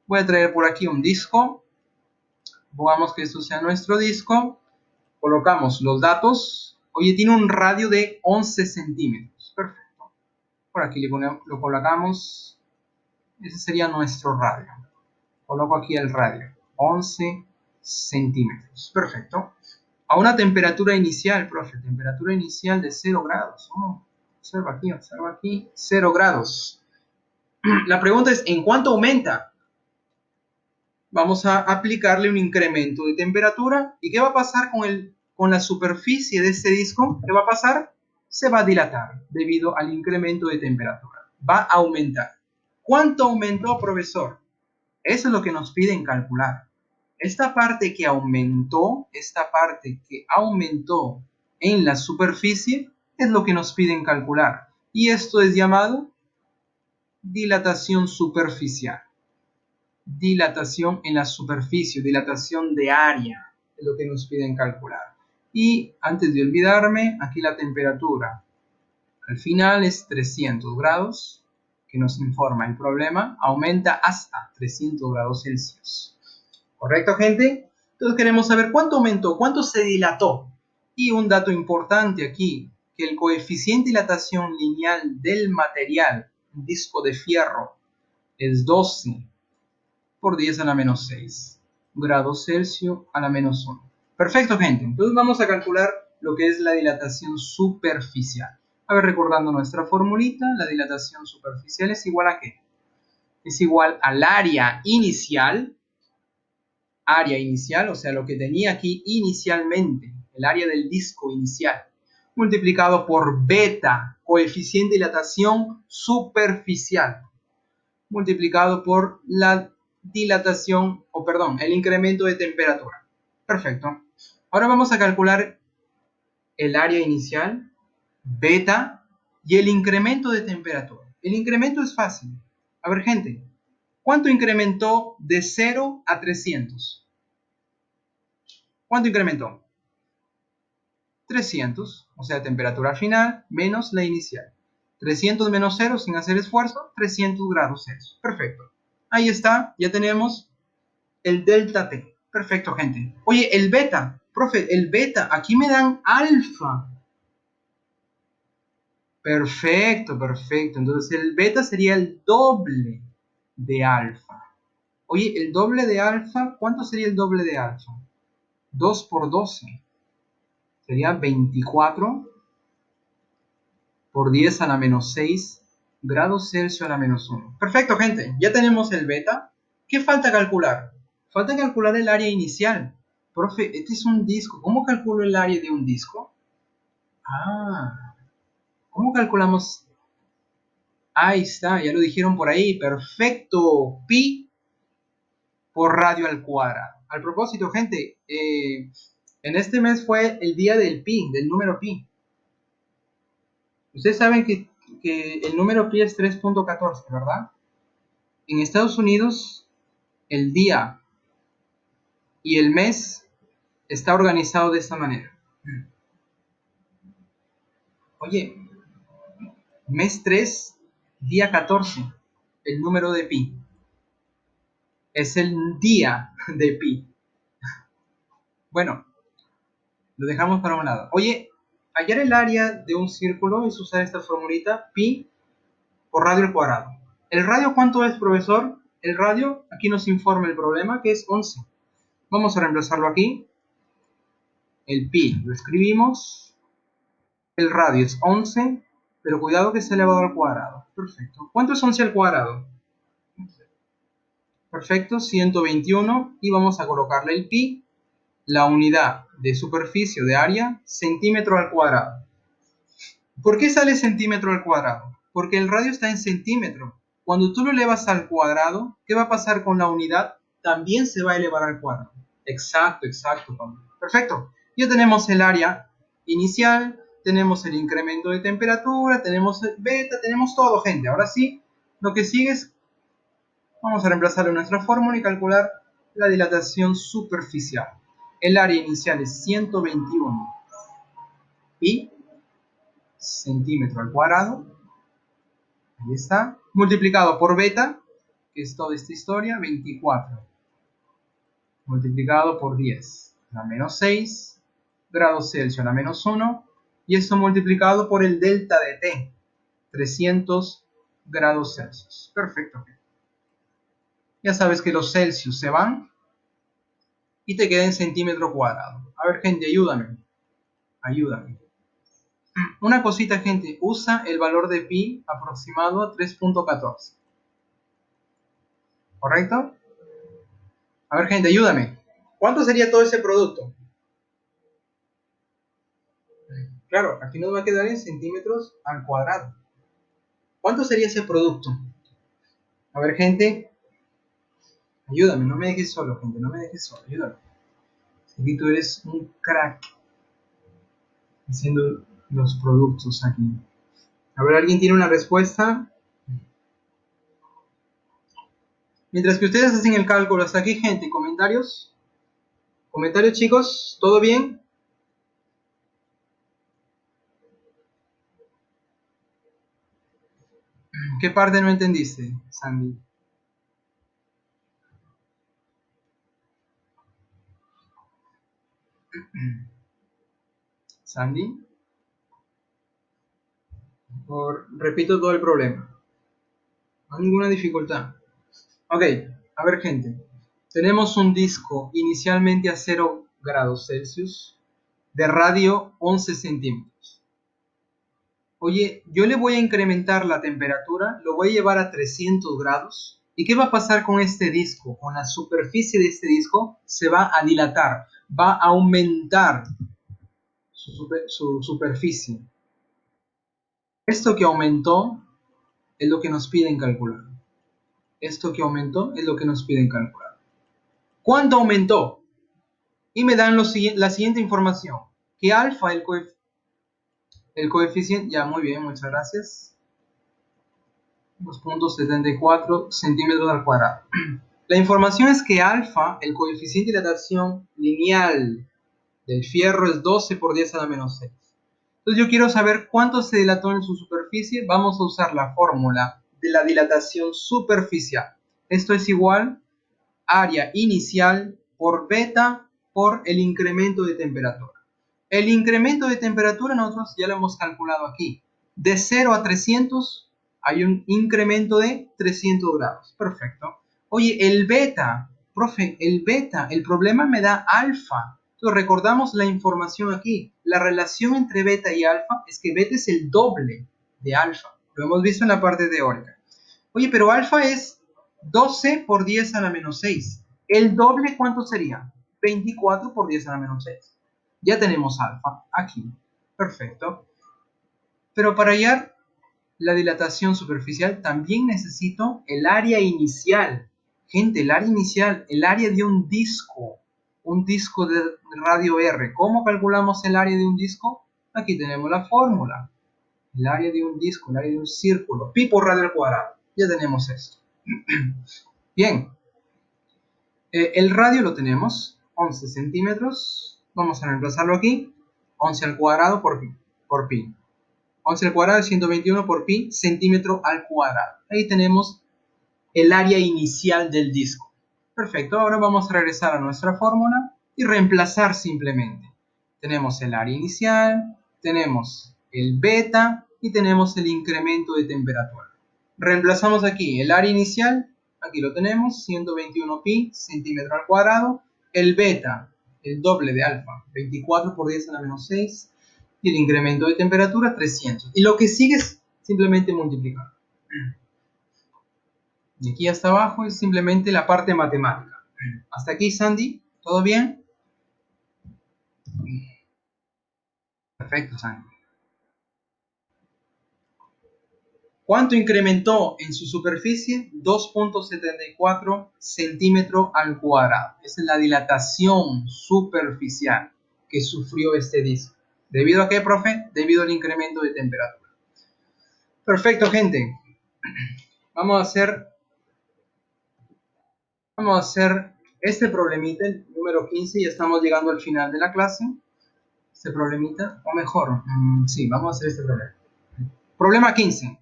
Speaker 1: Voy a traer por aquí un disco. Pongamos que esto sea nuestro disco. Colocamos los datos. Oye, tiene un radio de 11 centímetros. Perfecto. Por aquí lo colocamos. Ese sería nuestro radio. Coloco aquí el radio. 11 centímetros. Perfecto. A una temperatura inicial, profe. Temperatura inicial de 0 grados. Oh, observa aquí. 0 grados. La pregunta es, ¿en cuánto aumenta? Vamos a aplicarle un incremento de temperatura. ¿Y qué va a pasar con la superficie de este disco? ¿Qué va a pasar? Se va a dilatar debido al incremento de temperatura. Va a aumentar. ¿Cuánto aumentó, profesor? Eso es lo que nos piden calcular. Esta parte que aumentó en la superficie es lo que nos piden calcular. Y esto es llamado dilatación superficial. Dilatación en la superficie, dilatación de área, es lo que nos piden calcular. Y antes de olvidarme, aquí la temperatura al final es 300 grados, que nos informa el problema, aumenta hasta 300 grados Celsius. ¿Correcto, gente? Entonces queremos saber cuánto aumentó, cuánto se dilató. Y un dato importante aquí, que el coeficiente de dilatación lineal del material, un disco de fierro, es 12 por 10 a la menos 6 grados Celsius a la menos 1. Perfecto, gente. Entonces vamos a calcular lo que es la dilatación superficial. A ver, recordando nuestra formulita, la dilatación superficial es igual a ¿qué? es igual al área inicial, o sea, lo que tenía aquí inicialmente, el área del disco inicial, multiplicado por beta, coeficiente de dilatación superficial, multiplicado por la dilatación, o perdón, el incremento de temperatura. Perfecto. Ahora vamos a calcular el área inicial, beta, y el incremento de temperatura. El incremento es fácil. A ver, gente, ¿cuánto incrementó de 0 a 300? ¿Cuánto incrementó? 300, o sea, temperatura final menos la inicial. 300 menos 0 sin hacer esfuerzo, 300 grados Celsius. Perfecto. Ahí está, ya tenemos el delta T. Perfecto, gente. Oye, el beta, profe, el beta, aquí me dan alfa. Perfecto, perfecto. Entonces el beta sería el doble de alfa. Oye, el doble de alfa, ¿cuánto sería el doble de alfa? 2 por 12. Sería 24 por 10 a la menos 6 grados Celsius a la menos 1. Perfecto, gente. Ya tenemos el beta. ¿Qué falta calcular? Falta calcular el área inicial. Profe, este es un disco. ¿Cómo calculo el área de un disco? ¿Cómo calculamos? Ahí está, ya lo dijeron por ahí. Perfecto. Pi por radio al cuadrado. Al propósito, gente, en este mes fue el día del pi, del número pi. Ustedes saben que el número pi es 3.14, ¿verdad? En Estados Unidos, el día y el mes está organizado de esta manera. Oye, mes 3, día 14, el número de pi. Es el día de pi. Bueno, lo dejamos para un lado. Oye, hallar el área de un círculo es usar esta formulita, pi por radio al cuadrado. ¿El radio cuánto es, profesor? El radio, aquí nos informa el problema, que es 11. Vamos a reemplazarlo aquí. El pi lo escribimos. El radio es 11, pero cuidado que es elevado al cuadrado. Perfecto. ¿Cuánto es 11 al cuadrado? Perfecto, 121. Y vamos a colocarle el pi, la unidad de superficie de área, centímetro al cuadrado. ¿Por qué sale centímetro al cuadrado? Porque el radio está en centímetro. Cuando tú lo elevas al cuadrado, ¿qué va a pasar con la unidad? También se va a elevar al cuadrado. Exacto, exacto, Pablo. Perfecto. Ya tenemos el área inicial, tenemos el incremento de temperatura, tenemos el beta, tenemos todo, gente. Ahora sí, lo que sigue es, vamos a reemplazarlo en nuestra fórmula y calcular la dilatación superficial. El área inicial es 121 pi centímetro al cuadrado. Ahí está. Multiplicado por beta, que es toda esta historia, 24. Multiplicado por 10, a la menos 6 grados Celsius a la menos 1. Y esto multiplicado por el delta de T, 300 grados Celsius. Perfecto. Ya sabes que los Celsius se van y te queda en centímetro cuadrado. A ver, gente, ayúdame. Ayúdame. Una cosita, gente, usa el valor de pi aproximado a 3.14. ¿Correcto? A ver, gente, ayúdame. ¿Cuánto sería todo ese producto? Claro, aquí nos va a quedar en centímetros al cuadrado. ¿Cuánto sería ese producto? A ver, gente, ayúdame, no me dejes solo, gente, no me dejes solo, ayúdame. Aquí tú eres un crack haciendo los productos aquí. A ver, ¿alguien tiene una respuesta? Mientras que ustedes hacen el cálculo hasta aquí, gente, comentarios. Comentarios, chicos, ¿todo bien? ¿Qué parte no entendiste, Sandy? Sandy, repito todo el problema. No hay ninguna dificultad. Ok, a ver, gente. Tenemos un disco inicialmente a 0 grados Celsius, de radio 11 centímetros. Oye, yo le voy a incrementar la temperatura, lo voy a llevar a 300 grados ¿Y qué va a pasar con este disco? Con la superficie de este disco se va a dilatar, va a aumentar su superficie. Esto que aumentó es lo que nos piden calcular. Esto que aumentó es lo que nos piden calcular. ¿Cuánto aumentó? Y me dan la siguiente información. Que alfa, el coeficiente, ya muy bien, muchas gracias. 2.74 centímetros al cuadrado. La información es que alfa, el coeficiente de dilatación lineal del fierro es 12 por 10 a la menos 6. Entonces yo quiero saber cuánto se dilató en su superficie. Vamos a usar la fórmula de la dilatación superficial. Esto es igual a área inicial por beta por el incremento de temperatura. El incremento de temperatura nosotros ya lo hemos calculado aquí. De 0 a 300 hay un incremento de 300 grados. Perfecto. Oye, el beta, profe, el beta, el problema me da alfa. Entonces recordamos la información aquí. La relación entre beta y alfa es que beta es el doble de alfa. Lo hemos visto en la parte teórica. Oye, pero alfa es 12 por 10 a la menos 6. ¿El doble cuánto sería? 24 por 10 a la menos 6. Ya tenemos alfa aquí. Perfecto. Pero para hallar la dilatación superficial también necesito el área inicial. Gente, el área inicial, el área de un disco de radio R. ¿Cómo calculamos el área de un disco? Aquí tenemos la fórmula. El área de un disco, el área de un círculo, pi por radio al cuadrado. Ya tenemos esto. Bien, el radio lo tenemos, 11 centímetros. Vamos a reemplazarlo aquí. 11 al cuadrado por pi. 11 al cuadrado es 121 por pi, centímetro al cuadrado. Ahí tenemos el área inicial del disco. Perfecto, ahora vamos a regresar a nuestra fórmula y reemplazar simplemente. Tenemos el área inicial, tenemos el beta y tenemos el incremento de temperatura. Reemplazamos aquí el área inicial, aquí lo tenemos, 121 pi, centímetro al cuadrado. El beta, el doble de alfa, 24 por 10 a la menos 6. Y el incremento de temperatura, 300. Y lo que sigue es simplemente multiplicar. Y aquí hasta abajo es simplemente la parte matemática. Hasta aquí, Sandy, ¿todo bien? Perfecto, Sandy. ¿Cuánto incrementó en su superficie? 2.74 centímetros al cuadrado. Esa es la dilatación superficial que sufrió este disco. ¿Debido a qué, profe? Debido al incremento de temperatura. Perfecto, gente. Vamos a hacer este problemita, el número 15. Ya estamos llegando al final de la clase. Este problemita, o mejor, sí, vamos a hacer este problema. Problema 15.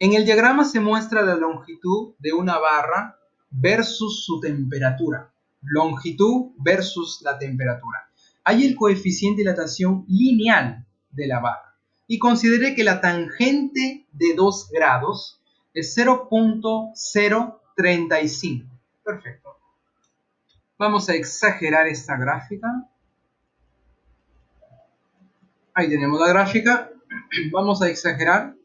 Speaker 1: En el diagrama se muestra la longitud de una barra versus su temperatura. Longitud versus la temperatura. Hay el coeficiente de dilatación lineal de la barra. Y considere que la tangente de 2 grados es 0.035. Perfecto. Vamos a exagerar esta gráfica. Ahí tenemos la gráfica. Vamos a exagerar.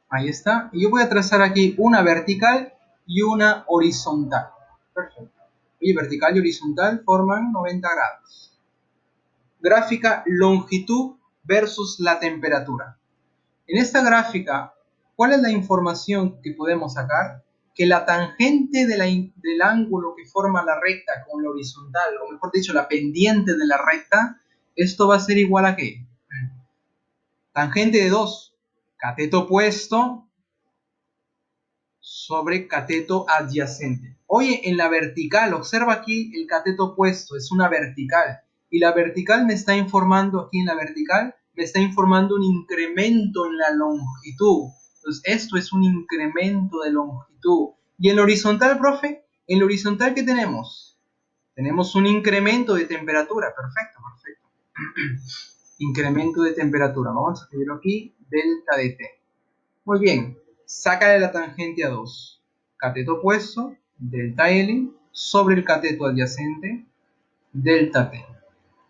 Speaker 1: Ahí está. Y yo voy a trazar aquí una vertical y una horizontal. Perfecto. Y vertical y horizontal forman 90 grados. Gráfica longitud versus la temperatura. En esta gráfica, ¿cuál es la información que podemos sacar? Que la tangente del ángulo que forma la recta con la horizontal, o mejor dicho, la pendiente de la recta, esto va a ser igual a ¿qué? Tangente de 2, cateto opuesto sobre cateto adyacente. Oye, en la vertical, observa aquí el cateto opuesto, es una vertical. Y la vertical me está informando, aquí en la vertical, me está informando un incremento en la longitud. Entonces, esto es un incremento de longitud. Y en la horizontal, profe, en la horizontal, ¿qué tenemos? Tenemos un incremento de temperatura. Perfecto, perfecto. Incremento de temperatura. Vamos a escribirlo aquí, delta de T. Muy bien, sácale la tangente a 2. Cateto opuesto, delta L, sobre el cateto adyacente, delta T.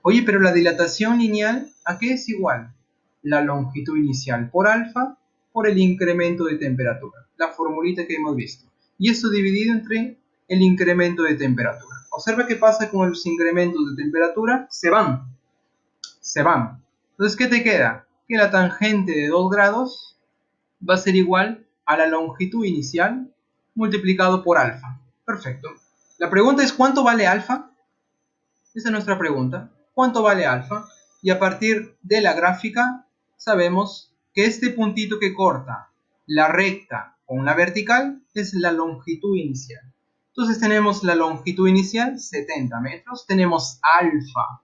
Speaker 1: Oye, pero la dilatación lineal, ¿a qué es igual? La longitud inicial por alfa por el incremento de temperatura. La formulita que hemos visto. y esto dividido entre el incremento de temperatura. Observa qué pasa con los incrementos de temperatura. Se van. Entonces, ¿qué te queda? Que la tangente de 2 grados va a ser igual a la longitud inicial multiplicado por alfa. Perfecto. La pregunta es, ¿cuánto vale alfa? Esa es nuestra pregunta. ¿Cuánto vale alfa? Y a partir de la gráfica sabemos que este puntito que corta la recta con la vertical es la longitud inicial. Entonces tenemos la longitud inicial, 70 metros. Tenemos alfa.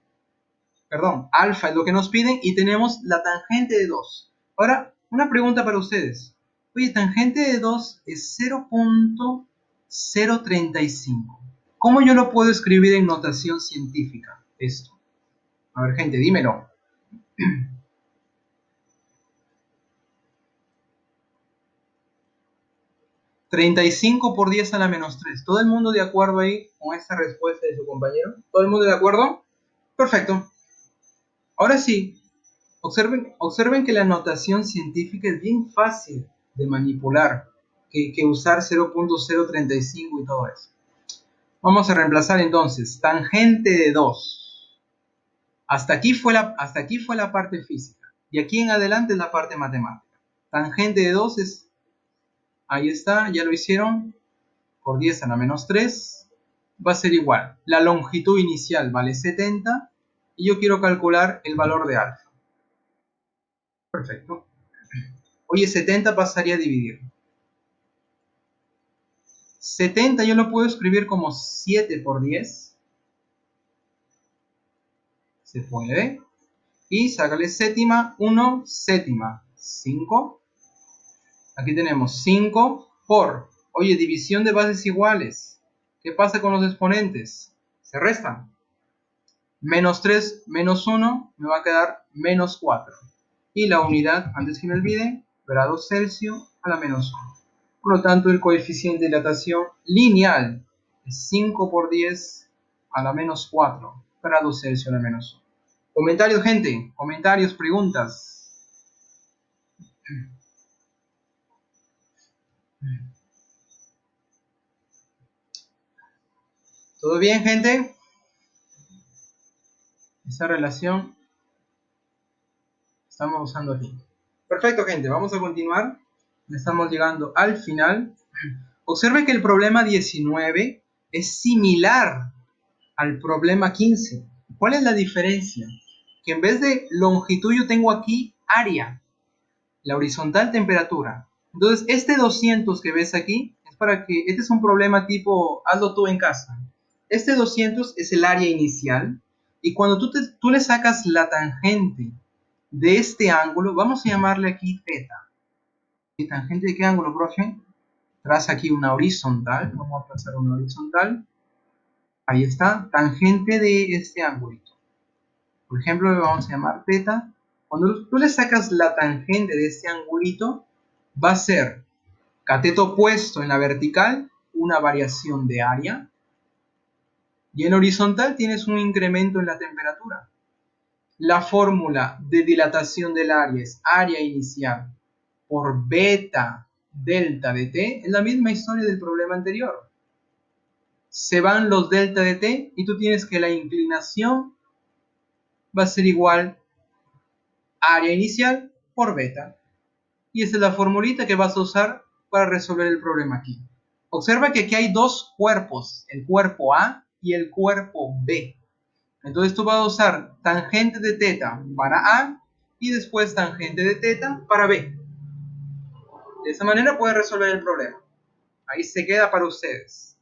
Speaker 1: Perdón, alfa es lo que nos piden y tenemos la tangente de 2. Ahora, una pregunta para ustedes. Oye, tangente de 2 es 0.035. ¿Cómo yo lo puedo escribir en notación científica? Esto. A ver, gente, dímelo. 35 por 10 a la menos 3. ¿Todo el mundo de acuerdo ahí con esta respuesta de su compañero? ¿Todo el mundo de acuerdo? Perfecto. Ahora sí, observen que la notación científica es bien fácil de manipular que usar 0.035 y todo eso. Vamos a reemplazar entonces tangente de 2. Hasta aquí fue la parte física. Y aquí en adelante es la parte matemática. Tangente de 2 es, ahí está, ya lo hicieron, por 10 a la menos 3, va a ser igual. La longitud inicial vale 70 y yo quiero calcular el valor de alfa. Perfecto. Oye, 70 pasaría a dividir. 70 yo lo puedo escribir como 7 por 10. Se puede. Y sácale séptima, 1 séptima, 5. Aquí tenemos 5 por, oye, división de bases iguales. ¿Qué pasa con los exponentes? Se restan. Menos 3 menos 1 me va a quedar menos 4. Y la unidad, antes que me olvide, grados Celsius a la menos 1. Por lo tanto, el coeficiente de dilatación lineal es 5 por 10 a la menos 4 grados Celsius a la menos 1. Comentarios, gente. Comentarios, preguntas. ¿Todo bien, gente? Esa relación estamos usando aquí. Perfecto, gente. Vamos a continuar. Estamos llegando al final. Observe que el problema 19 es similar al problema 15. ¿Cuál es la diferencia? Que en vez de longitud yo tengo aquí área. La horizontal temperatura. Entonces, este 200 que ves aquí es para que, este es un problema tipo, hazlo tú en casa. Este 200 es el área inicial y cuando tú le sacas la tangente de este ángulo, vamos a llamarle aquí θ. ¿Y tangente de qué ángulo, profe? Traza aquí una horizontal, vamos a trazar una horizontal. Ahí está, tangente de este ángulo. Por ejemplo, le vamos a llamar θ. Cuando tú le sacas la tangente de este angulito, va a ser cateto opuesto en la vertical, una variación de área, y en horizontal tienes un incremento en la temperatura. La fórmula de dilatación del área es área inicial por beta delta de T, es la misma historia del problema anterior. Se van los delta de T y tú tienes que la inclinación va a ser igual área inicial por beta. Y esa es la formulita que vas a usar para resolver el problema aquí. Observa que aquí hay dos cuerpos, el cuerpo A y el cuerpo B. Entonces tú vas a usar tangente de θ para A y después tangente de θ para B. De esa manera puedes resolver el problema. Ahí se queda para ustedes.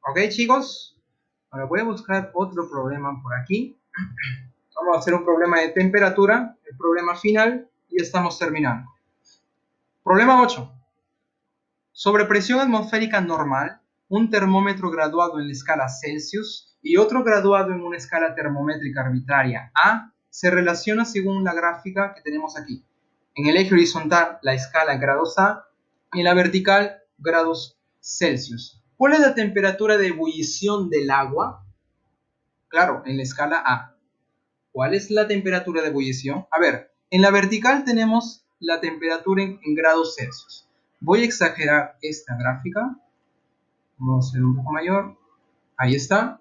Speaker 1: ¿Ok, chicos? Ahora voy a buscar otro problema por aquí. Vamos a hacer un problema de temperatura, el problema final, y ya estamos terminando. Problema 8. Sobre presión atmosférica normal, un termómetro graduado en la escala Celsius y otro graduado en una escala termométrica arbitraria A se relaciona según la gráfica que tenemos aquí. En el eje horizontal, la escala grados A y en la vertical, grados Celsius. ¿Cuál es la temperatura de ebullición del agua? Claro, en la escala A. ¿Cuál es la temperatura de ebullición? A ver, en la vertical tenemos la temperatura en grados Celsius. Voy a exagerar esta gráfica Vamos a hacer un poco mayor. Ahí está.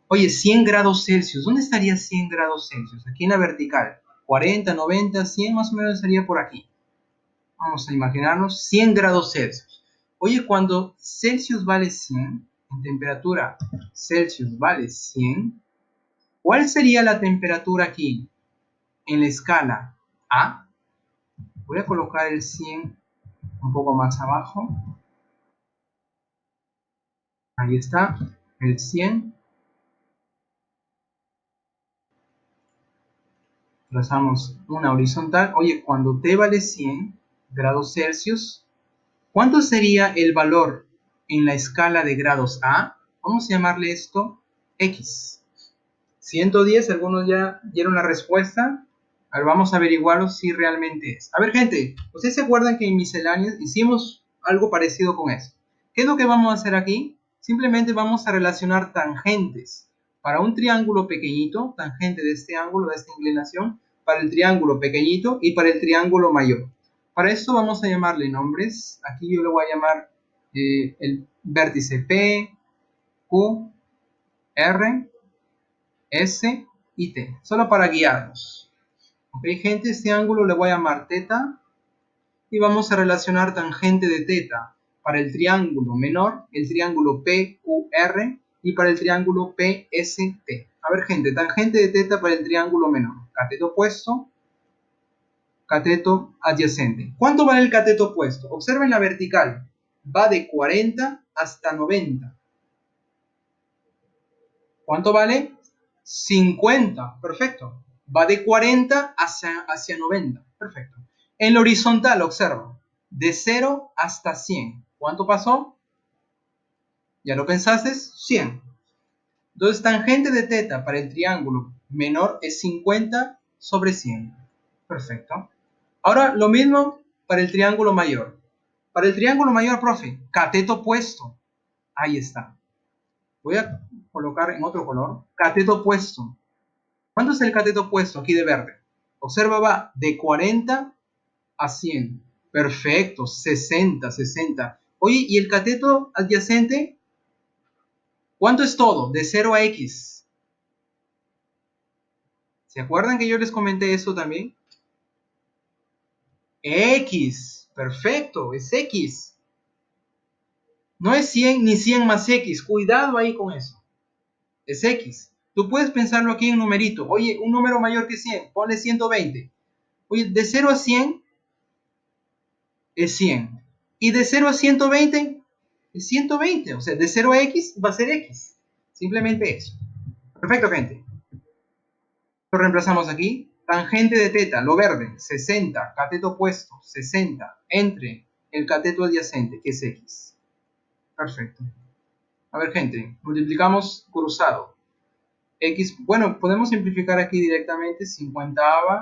Speaker 1: Oye, 100 grados Celsius. ¿Dónde estaría 100 grados Celsius? Aquí en la vertical. 40, 90, 100 más o menos estaría por aquí. Vamos a imaginarnos 100 grados Celsius. Oye, cuando Celsius vale 100, en temperatura Celsius vale 100, ¿cuál sería la temperatura aquí en la escala A? Voy a colocar el 100 un poco más abajo. Ahí está, el 100. Trazamos una horizontal. Oye, cuando T vale 100 grados Celsius, ¿cuánto sería el valor en la escala de grados A? Vamos a llamarle esto X. 110, algunos ya dieron la respuesta. A ver, vamos a averiguarlo si realmente es. A ver, gente, ¿ustedes se acuerdan que en misceláneas hicimos algo parecido con eso? ¿Qué es lo que vamos a hacer aquí? Simplemente vamos a relacionar tangentes. Para un triángulo pequeñito, tangente de este ángulo, de esta inclinación, para el triángulo pequeñito y para el triángulo mayor. Para esto vamos a llamarle nombres. Aquí yo le voy a llamar el vértice P, Q, R, S y T, solo para guiarnos. Ok, gente, este ángulo le voy a llamar teta y vamos a relacionar tangente de teta para el triángulo menor, el triángulo PQR y para el triángulo PST. A ver, gente, tangente de teta para el triángulo menor, cateto opuesto, cateto adyacente. ¿Cuánto vale el cateto opuesto? Observen la vertical, va de 40 hasta 90. ¿Cuánto vale? 50, perfecto. Va de 40 hacia 90, perfecto. En la horizontal, observa, de 0 hasta 100. ¿Cuánto pasó? ¿Ya lo pensaste? 100. Entonces, tangente de teta para el triángulo menor es 50 sobre 100. Perfecto. Ahora, lo mismo para el triángulo mayor. Para el triángulo mayor, profe, cateto opuesto. Ahí está. Voy a colocar en otro color. Cateto opuesto. ¿Cuánto es el cateto opuesto aquí de verde? Observa, va de 40 a 100. Perfecto, 60, 60. Oye, ¿y el cateto adyacente? ¿Cuánto es todo? De 0 a X. ¿Se acuerdan que yo les comenté esto también? X. Perfecto, es X. No es 100 ni 100 más X. Cuidado ahí con eso. Es X. Tú puedes pensarlo aquí en numerito. Oye, un número mayor que 100. Ponle 120. Oye, de 0 a 100 es 100. Y de 0 a 120 es 120. O sea, de 0 a X va a ser X. Simplemente eso. Perfecto, gente. Lo reemplazamos aquí. Tangente de teta, lo verde, 60. Cateto opuesto, 60. Entre el cateto adyacente, que es X. Perfecto. A ver, gente. Multiplicamos cruzado. X, bueno, podemos simplificar aquí directamente. 50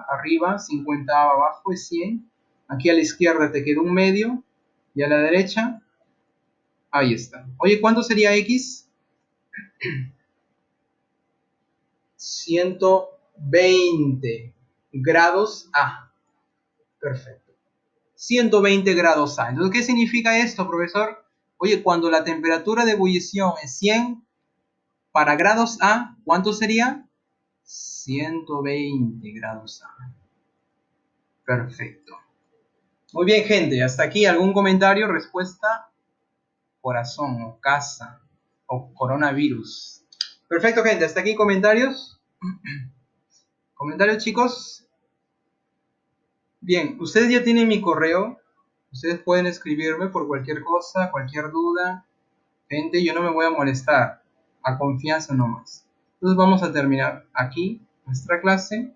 Speaker 1: arriba, 50 abajo es 100. Aquí a la izquierda te queda un medio. Y a la derecha, ahí está. Oye, ¿cuánto sería X? 120 grados A. Perfecto. 120 grados A. Entonces, ¿qué significa esto, profesor? Oye, cuando la temperatura de ebullición es 100 para grados A, ¿cuánto sería? 120 grados A. Perfecto. Muy bien, gente. Hasta aquí, ¿algún comentario? Respuesta: corazón o casa o coronavirus. Perfecto, gente. Hasta aquí, comentarios. ¿Comentarios, chicos? Bien, ustedes ya tienen mi correo. Ustedes pueden escribirme por cualquier cosa, cualquier duda. Gente, yo no me voy a molestar. A confianza nomás. Entonces vamos a terminar aquí nuestra clase.